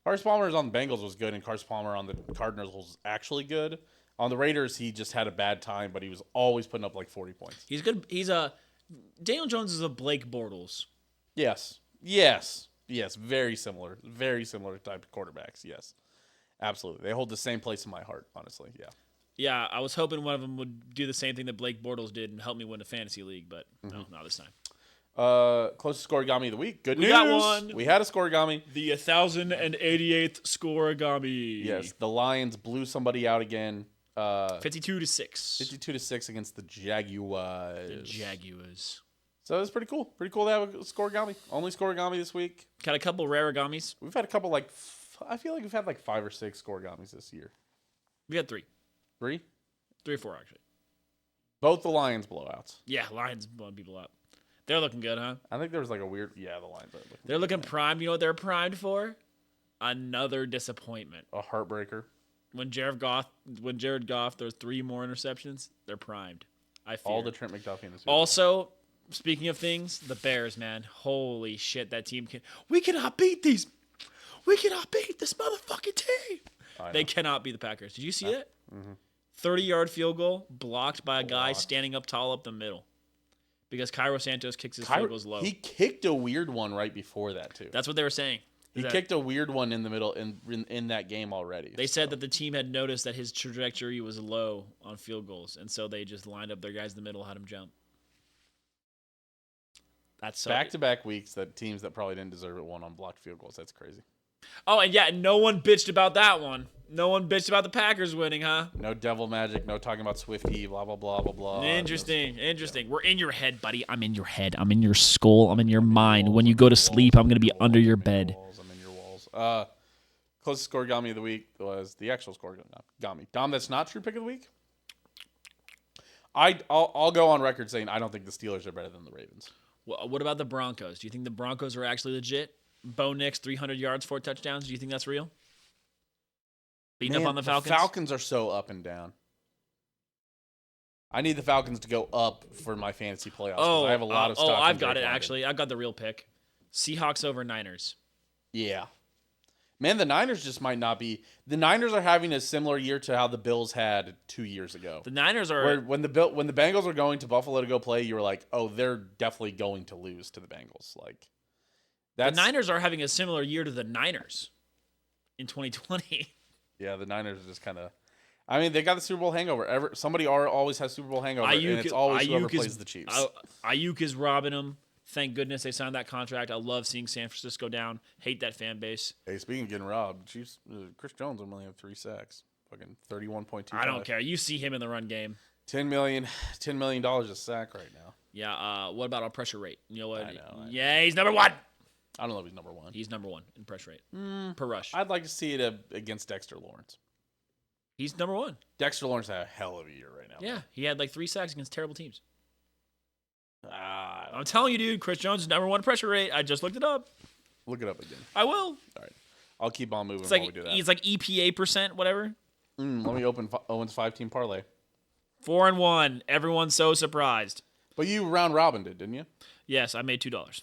Carson Palmer's on the Bengals was good, and Carson Palmer on the Cardinals was actually good. On the Raiders, he just had a bad time, but he was always putting up 40 points. He's good. Daniel Jones is a Blake Bortles. Yes. Very similar type of quarterbacks. Yes, absolutely. They hold the same place in my heart, honestly. Yeah. Yeah, I was hoping one of them would do the same thing that Blake Bortles did and help me win a fantasy league, but no, not this time. Closest Scorigami of the week. Good news. We got one. We had a Scorigami. The 1088th Scorigami. Yes, the Lions blew somebody out again. 52-6. 52-6 against the Jaguars. So it was pretty cool. Pretty cool to have a Scorigami. Only Scorigami this week. Got a couple rare Agamis. We've had a couple I feel like we've had 5 or 6 Scorigamis this year. We had 3. 3? 3 or 4, actually. Both the Lions blowouts. Yeah, Lions blowing people up. They're looking good, huh? I think there was a weird... Yeah, the Lions are looking They're looking primed. You know what they're primed for? Another disappointment. A heartbreaker. When Jared Goff throws 3 more interceptions, they're primed. I fear. All the Trent McDuffie in the Super Bowl. Also, speaking of things, the Bears, man. Holy shit, that team can... We cannot beat these... We cannot beat this motherfucking team. They cannot beat the Packers. Did you see that? Mm-hmm. 30-yard field goal blocked by a guy standing up tall up the middle. Because Cairo Santos kicks his field goals low. He kicked a weird one right before that, too. That's what they were saying. He kicked a weird one in the middle in that game already. They said that the team had noticed that his trajectory was low on field goals, and so they just lined up their guys in the middle, had him jump. That's so back-to-back weeks that teams that probably didn't deserve it won on blocked field goals. That's crazy. Oh, and yeah, no one bitched about that one. No one bitched about the Packers winning, huh? No devil magic, no talking about Swifty, blah, blah, blah, blah, blah. Interesting. We're in your head, buddy. I'm in your head. I'm in your skull. I'm in your mind. When you go to sleep, I'm going to be under your bed. I'm in your walls. Closest Scorigami of the week was the actual Scorigami. Dom, that's not true pick of the week? I'll go on record saying I don't think the Steelers are better than the Ravens. Well, what about the Broncos? Do you think the Broncos are actually legit? Bo Nix, 300 yards, 4 touchdowns. Do you think that's real? Beating up on the Falcons? The Falcons are so up and down. I need the Falcons to go up for my fantasy playoffs. I have a lot of stock. Oh, I've got it, actually. I've got the real pick. Seahawks over Niners. Yeah. Man, the Niners just might not be. The Niners are having a similar year to how the Bills had 2 years ago. The Niners are. Where when the Bengals were going to Buffalo to go play, you were like, oh, they're definitely going to lose to the Bengals. The Niners are having a similar year to the Niners in 2020. Yeah, the Niners are just kind of. I mean, they got the Super Bowl hangover. Somebody always has Super Bowl hangover, and it's always whoever plays the Chiefs. Ayuk is robbing them. Thank goodness they signed that contract. I love seeing San Francisco down. Hate that fan base. Hey, speaking of getting robbed, Chiefs. Chris Jones only have 3 sacks. Fucking 31.2. I don't care. You see him in the run game. $10 million a sack right now. Yeah. What about our pressure rate? You know what? I know. Yeah, he's number 1. I don't know if he's number 1. He's number 1 in pressure rate per rush. I'd like to see it against Dexter Lawrence. He's number 1. Dexter Lawrence had a hell of a year right now. Yeah, he had 3 sacks against terrible teams. I'm telling you, dude, Chris Jones is number 1 pressure rate. I just looked it up. Look it up again. I will. All I'll keep on moving It's while we like do that. he's like EPA percent, whatever. Let me open Owen's 5-team parlay. 4-1. Everyone's so surprised. But you round robin did, didn't you? Yes, I made $2.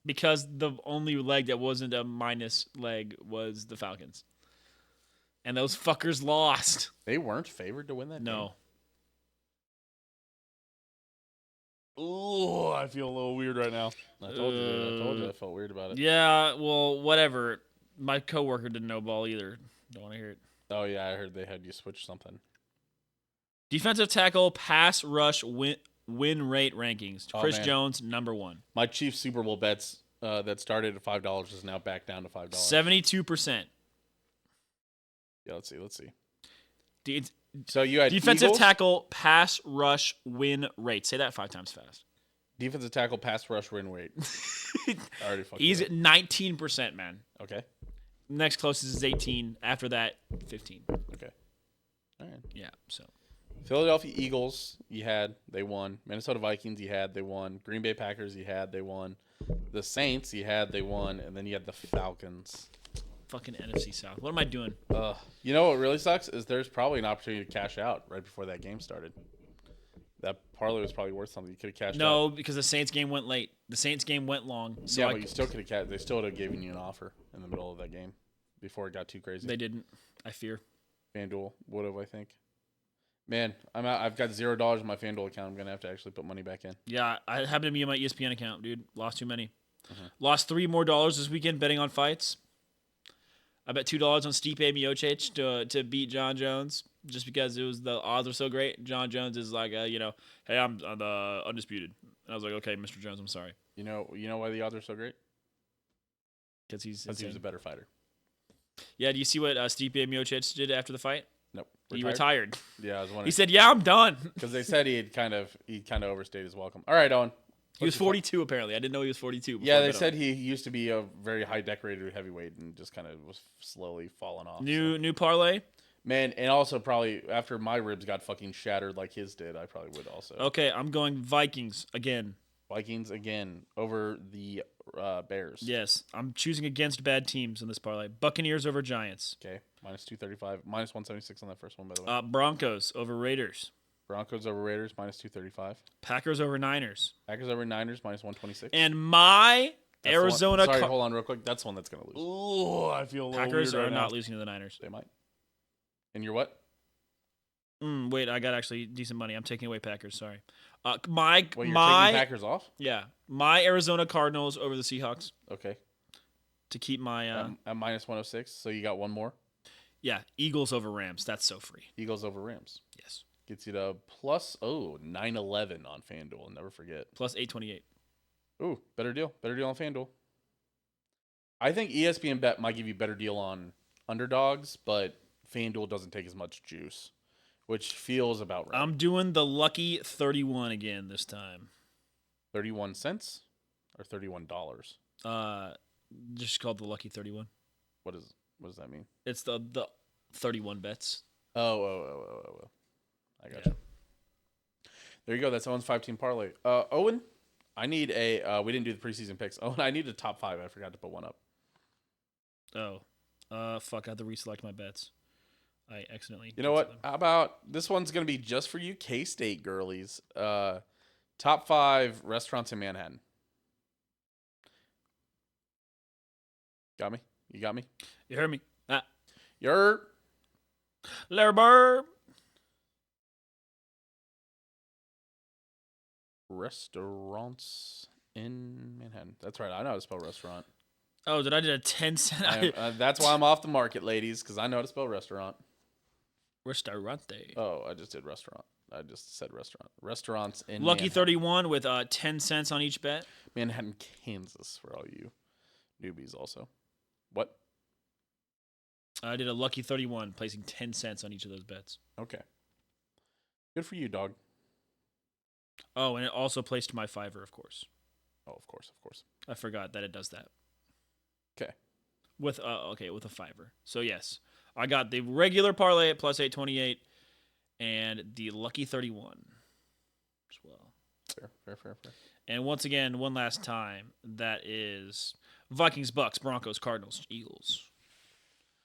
Because the only leg that wasn't a minus leg was the Falcons. And those fuckers lost. They weren't favored to win that game? No. Ooh, I feel a little weird right now. I told you I felt weird about it. Yeah, well, whatever. My coworker didn't know ball either. Don't want to hear it. Oh, yeah, I heard they had you switch something. Defensive tackle pass rush win rate rankings. Chris man. Jones, number 1. My Chiefs Super Bowl bets that started at $5 is now back down to $5. 72%. Yeah, let's see. De- So you had defensive Eagles, tackle pass rush win rate. Say that 5 times fast. defensive tackle pass rush win rate. I already fucked He's it at 19%, man. up. Okay. Next closest is 18. After that, 15. Okay. All right. Yeah, so. Philadelphia Eagles, they won. Minnesota Vikings, they won. Green Bay Packers, they won. The Saints, they won. And then you had the Falcons. Fucking NFC South. What am I doing? You know what really sucks is there's probably an opportunity to cash out right before that game started. That parlay was probably worth something. You could have cashed out. No, because the Saints game went late. The Saints game went long. So Yeah, but you still could have cashed. They still would have given you an offer in the middle of that game before it got too crazy. They didn't. I fear. FanDuel would have, I think. Man, I'm out. I've got $0 in my FanDuel account. I'm gonna have to actually put money back in. Yeah, I happened to be on my ESPN account, dude. Lost too many. Lost $3 more this weekend betting on fights. I bet $2 on Stipe Miocic to beat John Jones just because the odds were so great. John Jones is like, hey, I'm the undisputed. And I was like, okay, Mr. Jones, I'm sorry. You know why the odds are so great? Because he Because he was a better fighter. Yeah, do you see what Stipe Miocic did after the fight? Nope. He retired. Yeah, I was wondering. He said, yeah, I'm done. Because they said he kind of overstayed his welcome. All right, Owen. He was 42, apparently. I didn't know he was 42. Yeah, they said he used to be a very high decorated heavyweight and just kind of was slowly falling off. New parlay? Man, and also probably after my ribs got fucking shattered like his did, I probably would also. Okay, I'm going Vikings again. Vikings again over the Bears. Yes, I'm choosing against bad teams in this parlay. Buccaneers over Giants. Okay, minus 235, minus 176 on that first one, by the way. Broncos over Raiders. Broncos over Raiders, minus 235. Packers over Niners. Packers over Niners, minus 126. And my That's Arizona. Sorry, hold on real quick. That's the one that's going to lose. Ooh, I feel a little Packers weird are right not now. losing to the Niners. They might. And you're what? Wait, I got actually decent money. I'm taking away Packers. Sorry. Well, you're taking my Packers off? yeah, my Arizona Cardinals over the Seahawks Okay. to keep my At minus 106, so you got one more. Eagles over Rams. That's so free. Eagles over Rams. Yes, Gets you to plus, 911 on FanDuel. Never forget. plus 828. Ooh, better deal. Better deal on FanDuel. I think ESPN Bet might give you a better deal on underdogs, but FanDuel doesn't take as much juice, which feels about right. I'm doing the lucky 31 again this time. 31 cents or $31? Just called the lucky 31. What does that mean? It's the 31 bets. Oh. I got you. There you go. That's Owen's 5-team parlay. Owen, I need we didn't do the preseason picks. Owen, I need a top 5. I forgot to put one up. Fuck, I have to reselect my bets. I accidentally. You know what? How about this one's going to be just for you K-State girlies. Top 5 restaurants in Manhattan. Got me? You got me? You heard me? You're Larry Bird. restaurants in Manhattan. That's right. I know how to spell restaurant. Oh, did I did a 10-cent? That's why I'm off the market, ladies, because I know how to spell restaurant. Restaurante. Oh, I just did restaurant. I just said restaurant. Restaurants in Lucky Manhattan. 31 with 10 cents on each bet. Manhattan, Kansas, for all you newbies also. What? I did a lucky 31, placing 10 cents on each of those bets. Okay. Good for you, dog. Oh, and it also placed my Fiverr, of course. Oh, of course. I forgot that it does that. Okay. With a Fiverr. So yes, I got the regular parlay at plus 828 and the lucky 31 as well. Fair. And once again, one last time, that is Vikings, Bucks, Broncos, Cardinals, Eagles.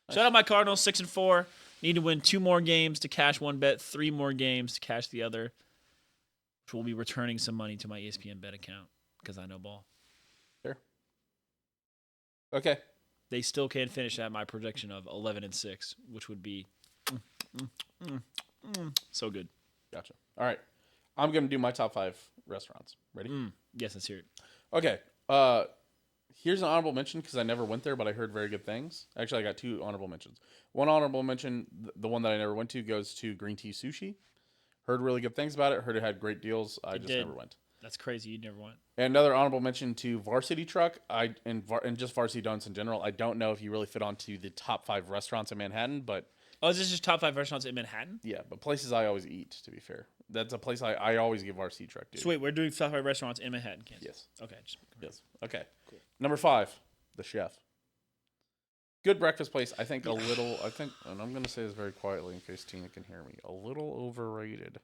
Nice. Shout out my Cardinals, 6-4. Need to win 2 more games to cash one bet, 3 more games to cash the other. Which will be returning some money to my ESPN bet account because I know ball. Fair. Okay. They still can't finish at my projection of 11-6, which would be so good. Gotcha. All right. I'm going to do my top 5 restaurants. Ready? Yes, let's hear it. Okay. Here's an honorable mention because I never went there, but I heard very good things. Actually, I got 2 honorable mentions. One honorable mention, the one that I never went to, goes to Green Tea Sushi. Heard really good things about it. Heard it had great deals. I just never went. That's crazy. You never went. And another honorable mention to Varsity Truck. And just Varsity Donuts in general. I don't know if you really fit onto the top 5 restaurants in Manhattan, but Oh, is this just top 5 restaurants in Manhattan? yeah, but places I always eat, to be fair. That's a place I always give Varsity Truck to. So wait, we're doing top 5 restaurants in Manhattan, Kansas? Yes. Okay. Yes. Okay. Cool. Number 5, The Chef. Good breakfast place. I think and I'm going to say this very quietly in case Tina can hear me, a little overrated.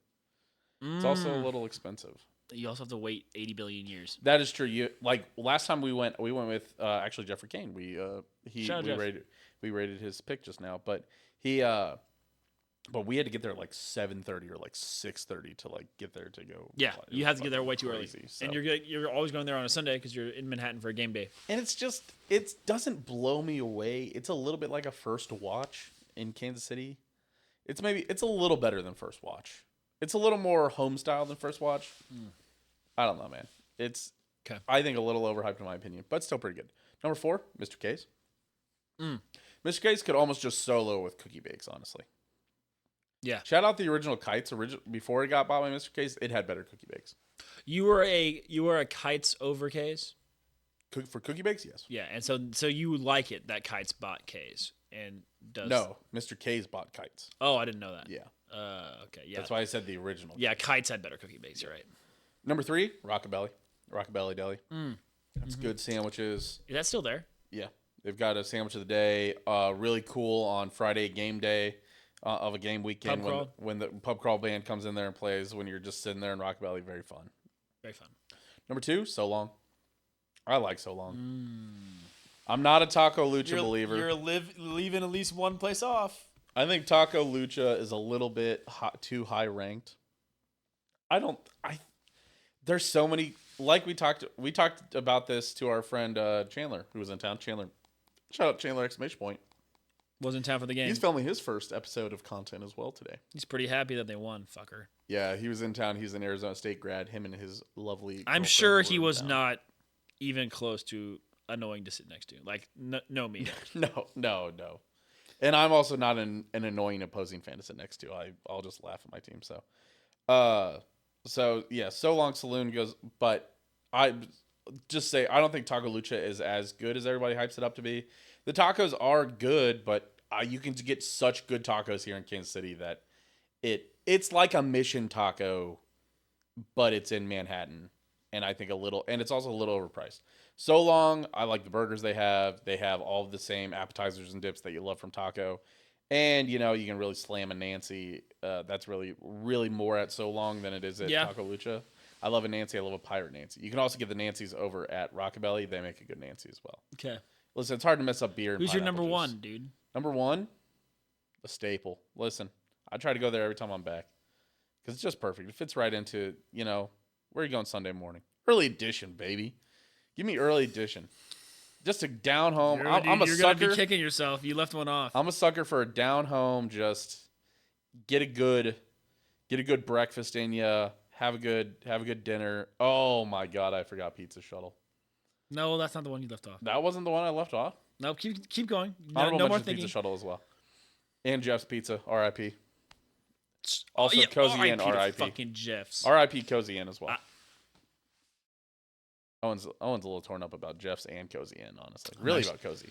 It's also a little expensive. You also have to wait 80 billion years. That is true. Last time we went with actually Jeffrey Kane. We rated his pick just now, but we had to get there at like 7:30 or like 6:30 to like get there to go. Yeah, you have to get there way too early, so. And you're always going there on a Sunday because you're in Manhattan for a game day. And it doesn't blow me away. It's a little bit like a First Watch in Kansas City. It's a little better than First Watch. It's a little more home style than First Watch. I don't know, man. It's okay. I think a little overhyped in my opinion, but still pretty good. Number 4, Mr. K's. Mr. K's could almost just solo with cookie bakes, honestly. Yeah. Shout out the original Kites. Before it got bought by Mr. K's, it had better cookie bakes. You were a Kites over K's? For cookie bakes, yes. Yeah, and so you like it that Kites bought K's and does. No, Mr. K's bought Kites. Oh, I didn't know that. Yeah. Okay, yeah. That's why I said the original. Yeah, Kites had better cookie bakes, you're right. Number 3, Rockabelly Deli. That's good sandwiches. Is that still there? Yeah. They've got a sandwich of the day. Really cool on Friday game day of a game weekend when the pub crawl band comes in there and plays when you're just sitting there in Rockabelly. Very fun. Very fun. Number 2, So Long. I like So Long. I'm not a Taco Lucha believer. You're leaving at least one place off. I think Taco Lucha is a little bit too high ranked. There's so many, like we talked about this to our friend Chandler, who was in town. Chandler, shout out Chandler ! Was in town for the game. He's filming his first episode of content as well today. He's pretty happy that they won, fucker. Yeah, he was in town. He's an Arizona State grad. Him and his lovely. I'm sure he was not even close to annoying to sit next to. Like, no me. No. And I'm also not an annoying opposing fan to sit next to. I'll just laugh at my team. So yeah, So Long Saloon goes, but I just say I don't think Taco Lucha is as good as everybody hypes it up to be. The tacos are good, but you can get such good tacos here in Kansas City that it's like a Mission taco, but it's in Manhattan, and I think it's also a little overpriced. So Long, I like the burgers they have. They have all of the same appetizers and dips that you love from taco. And, you can really slam a Nancy. That's really, really more at So Long than it is at Taco Lucha. I love a Nancy. I love a Pirate Nancy. You can also get the Nancy's over at Rockabelly. They make a good Nancy as well. Okay. Listen, it's hard to mess up beer. Who's your number 1, dude? Number 1? A staple. Listen, I try to go there every time I'm back because it's just perfect. It fits right into, where are you going Sunday morning? Early edition, baby. Give me early edition. Just a down home. I'm a you're sucker. You're gonna be kicking yourself. You left one off. I'm a sucker for a down home. Just get a good breakfast in you. Have a good dinner. Oh my God, I forgot Pizza Shuttle. No, that's not the one you left off. That wasn't the one I left off. No, keep going. No more thinking. Pizza Shuttle as well. And Jeff's Pizza, R.I.P. Also, Cozy Inn, R.I.P. Fucking Jeff's. R.I.P. Cozy Inn as well. Owen's a little torn up about Jeff's and Cozy Inn, honestly. Really about Cozy.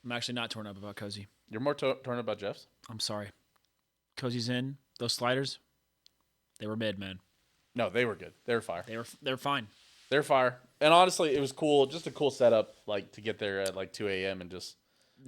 I'm actually not torn up about Cozy. You're more torn up about Jeff's? I'm sorry. Cozy's Inn, those sliders, they were mid, man. No, they were good. They were fire. They're fine. They're fire. And honestly, it was cool. Just a cool setup, to get there at 2 a.m. and just.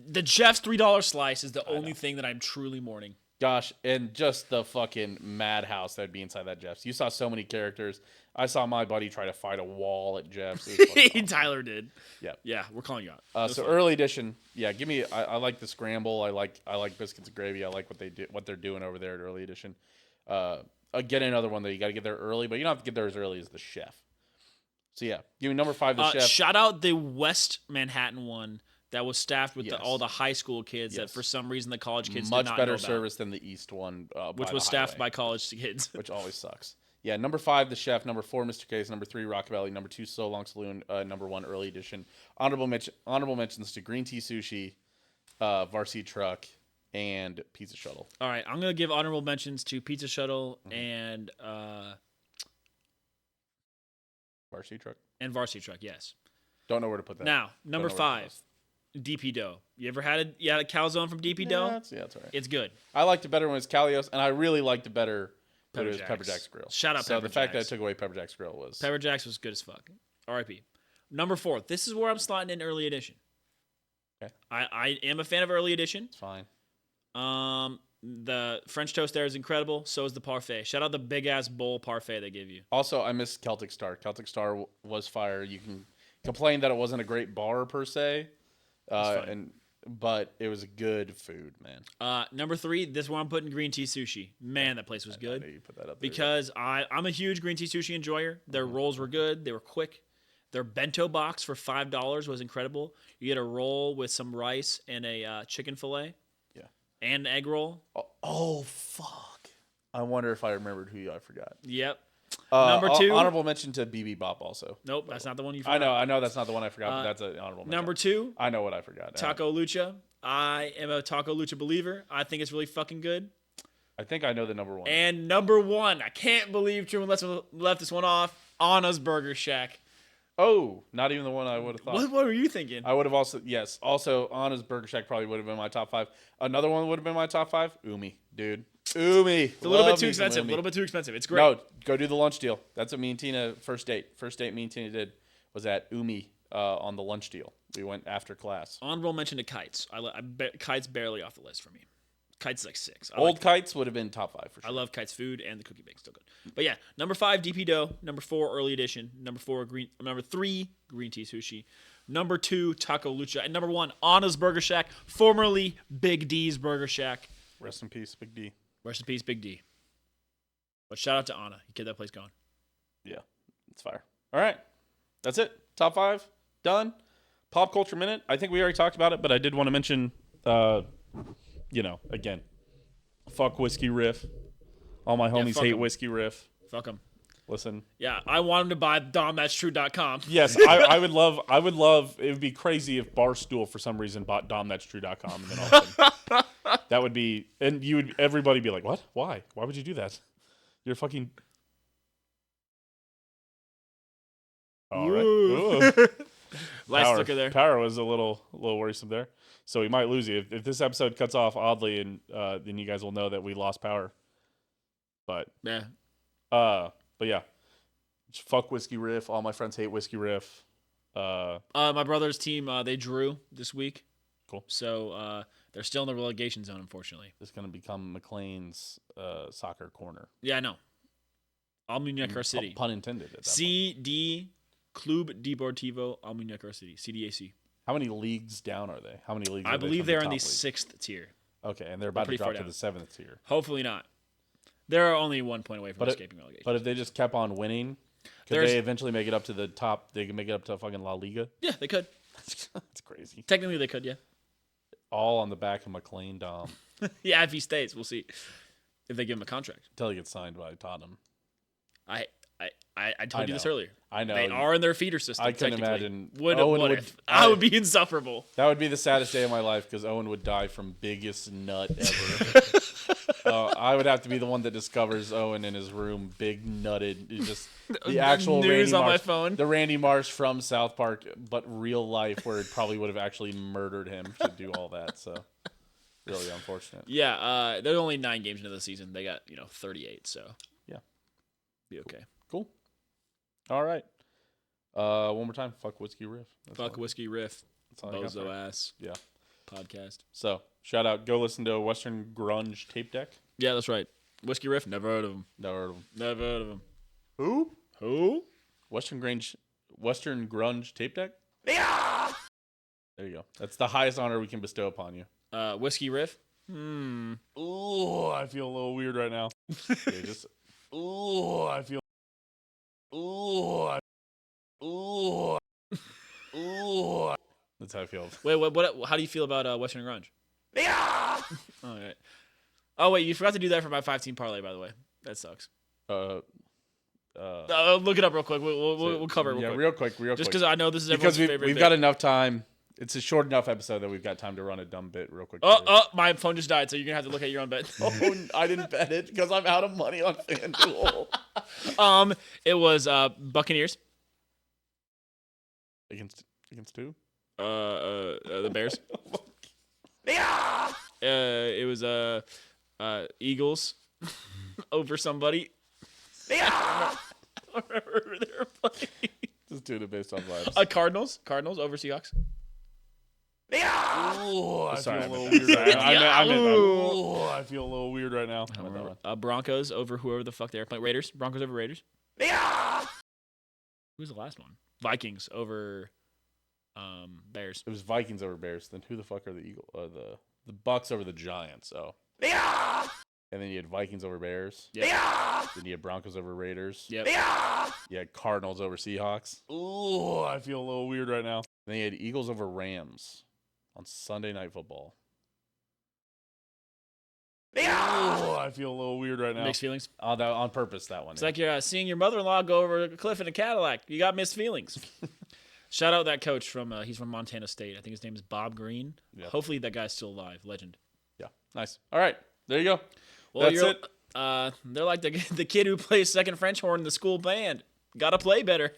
The Jeff's $3 slice is the only thing that I'm truly mourning. Gosh, and just the fucking madhouse that'd be inside that Jeff's. You saw so many characters. I saw my buddy try to fight a wall at Jeff's. It was fucking awesome. Tyler did. Yep. Yeah, we're calling you out. So early edition, yeah. Give me. I like the scramble. I like biscuits and gravy. I like what they're doing over there at early edition. Get another one though. You got to get there early, but you don't have to get there as early as the chef. So yeah, give me number 5, the chef. Shout out the West Manhattan one that was staffed with all the high school kids that for some reason the college kids much did not better know about, service than the East one, which was staffed by college kids, which always sucks. Yeah, number 5, the chef. Number 4, Mr. Case. Number 3, Rockabilly. Number 2, So Long Saloon. Number 1, early edition. Honorable mentions to Green Tea Sushi, Varsity Truck, and Pizza Shuttle. All right, I'm gonna give honorable mentions to Pizza Shuttle and Varsity Truck. And Varsity Truck, yes. Don't know where to put that. Now, number 5, DP Dough. You ever had a calzone from DP Dough? That's all right. It's good. I liked it better when it was Calios, and I really liked it better when it was Pepper Jack's Grill. Shout out so Pepper the fact Jack's. that I took away Pepper Jack's Grill was... Pepper Jack's was good as fuck. R.I.P. Number 4. This is where I'm slotting in early edition. Okay. I am a fan of early edition. It's fine. The French toast there is incredible. So is the parfait. Shout out the big ass bowl parfait they give you. Also, I miss Celtic Star. Celtic Star was fire. You can complain that it wasn't a great bar per se, but it was good food, man. Number 3, this is where I'm putting green tea sushi. Man, that place was good. I knew you put that up there, because I'm a huge green tea sushi enjoyer. Their rolls were good. They were quick. Their bento box for $5 was incredible. You get a roll with some rice and a chicken fillet. Yeah. And an egg roll. Oh, fuck. I wonder if I remembered who I forgot. Yep. Number 2. Honorable mention to BB Bop also. Nope, that's not the one you forgot. I know that's not the one I forgot, but that's an honorable mention. Number 2. I know what I forgot. Taco Lucha. I am a Taco Lucha believer. I think it's really fucking good. I think I know the number 1. And number 1, I can't believe Truman left this one off. Anna's Burger Shack. Oh, not even the one I would have thought. What were you thinking? I would have also, yes. Also, Anna's Burger Shack probably would have been my top 5. Another one would have been my top 5. Umi, dude. Umi. It's a little bit too expensive. A little bit too expensive. It's great. No, go do the lunch deal. That's what me and Tina, first date me and Tina did, was at Umi on the lunch deal. We went after class. Honorable mention to Kites. Kites barely off the list for me. Kites is like 6. Kites would have been top 5 for sure. I love Kites food and the cookie bake, still good. But yeah, number 5 DP Dough, number 4 early edition, number 3 green tea sushi, number 2 Taco Lucha, and number 1 Anna's Burger Shack, formerly Big D's Burger Shack. Rest in peace, Big D. Rest in peace, Big D. But shout out to Anna. You kept that place going. Yeah, it's fire. All right, that's it. Top 5 done. Pop culture minute. I think we already talked about it, but I did want to mention. Again, fuck Whiskey Riff. All my homies hate Whiskey Riff. Fuck them. Listen. Yeah, I want them to buy DahmThat'sTrue.com. Yes, I would love. It would be crazy if Barstool for some reason bought DahmThat'sTrue.com, and then all of a sudden, that would be, and everybody be like, what? Why? Why would you do that? You're fucking. All right. Last looker there. Power was a little worrisome there. So we might lose you if this episode cuts off oddly, and then you guys will know that we lost power. But yeah, fuck Whiskey Riff. All my friends hate Whiskey Riff. My brother's team they drew this week. Cool. So they're still in the relegation zone, unfortunately. It's gonna become McLean's soccer corner. Yeah, I know. Almuñécar City. Pun intended. CD Club Deportivo Almuñécar City. CDAC. How many leagues down are they? How many leagues? I believe they're in the 6th tier. Okay, and they're about to drop to the 7th tier. Hopefully not. They're only 1 point away from escaping relegation. But if they just kept on winning, could they eventually make it up to the top? They can make it up to fucking La Liga. Yeah, they could. That's crazy. Technically, they could. Yeah. All on the back of McLean Dahm. Yeah, if he stays, we'll see if they give him a contract Until he gets signed by Tottenham. I told you this earlier. I know. They are in their feeder system. I can imagine. I would be insufferable. That would be the saddest day of my life because Owen would die from biggest nut ever. I would have to be the one that discovers Owen in his room, big nutted. Just the actual news Randy on Marsh, my phone. The Randy Marsh from South Park, but real life, where it probably would have actually murdered him to do all that. So, really unfortunate. Yeah, they're only 9 games into the season. They got 38. So yeah, be okay. Cool. All right. One more time. Fuck Whiskey Riff. Fuck Whiskey Riff. Bozo ass. Yeah. Podcast. So Shout out. Go listen to Western Grunge Tape Deck. Yeah, that's right. Whiskey Riff. Never heard of him. Never heard of him. Never heard of him. Who? Western Grunge Tape Deck? Yeah! There you go. That's the highest honor we can bestow upon you. Whiskey Riff. Ooh, I feel a little weird right now. Okay, just. Ooh, I feel. Ooh. Ooh. Ooh. That's how I feel. Wait, what? How do you feel about Western Grunge? Yeah! All right. Oh wait, you forgot to do that for my 5-team parlay, by the way. That sucks. Look it up real quick. We'll cover it real quick. real quick. Just because I know this is everyone's because favorite we've bit. got enough time. It's a short enough episode that we've got time to run a dumb bit real quick. My phone just died, so you're gonna have to look at your own bet. Oh, I didn't bet it because I'm out of money on FanDuel. It was Buccaneers against who? The Bears. Yeah! It was Eagles over somebody. Yeah! I don't remember who they were playing. Just doing it based on vibes. Cardinals over Seahawks. Yeah! Ooh, I Sorry, feel a little weird right now. Ooh. I feel a little weird right now. Broncos over whoever the fuck they're playing. Raiders. Broncos over Raiders. Yeah! Who's the last one? Vikings over Bears. It was Vikings over Bears. Then who the fuck are the Eagles? The Bucks over the Giants. So. Yeah! And then you had Vikings over Bears. Yep. Yeah! Then you had Broncos over Raiders. Yep. Yeah! You had Cardinals over Seahawks. Ooh, I feel a little weird right now. Then you had Eagles over Rams on Sunday Night Football. Yeah! Ooh, I feel a little weird right now. Mixed feelings. On purpose, that one. It's like you're seeing your mother-in-law go over a cliff in a Cadillac. You got mixed feelings. Shout out that coach he's from Montana State. I think his name is Bob Green. Yep. Hopefully that guy's still alive. Legend. Yeah. Nice. All right. There you go. Well, that's it. They're like the kid who plays second French horn in the school band. Gotta play better.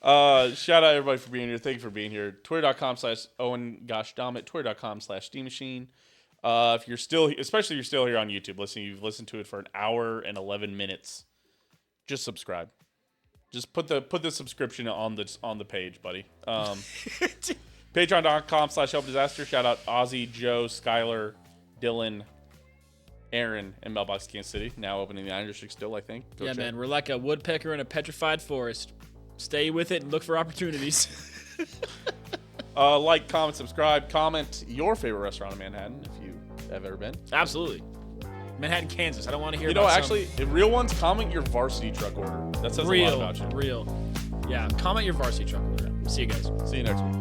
Shout out everybody for being here. Thank you for being here. Twitter.com/Owen Gosh Dammit. Twitter.com/Steam If you're still, especially if you're still here on YouTube, you've listened to it for an hour and 11 minutes. Just subscribe. Just put the subscription on the page, buddy. Patreon.com/HelpDisaster. Shout out Ozzy, Joe, Skylar, Dylan, Aaron, and Mailbox Kansas City. Now opening the Iron District still, I think. Go check. Man. We're like a woodpecker in a petrified forest. Stay with it and look for opportunities. Like, comment, subscribe. Comment your favorite restaurant in Manhattan if you have ever been. Absolutely. Manhattan, Kansas. I don't want to hear the real ones, comment your varsity truck order. That says a lot about you. Real. Yeah, comment your varsity truck order. See you guys. See you next week.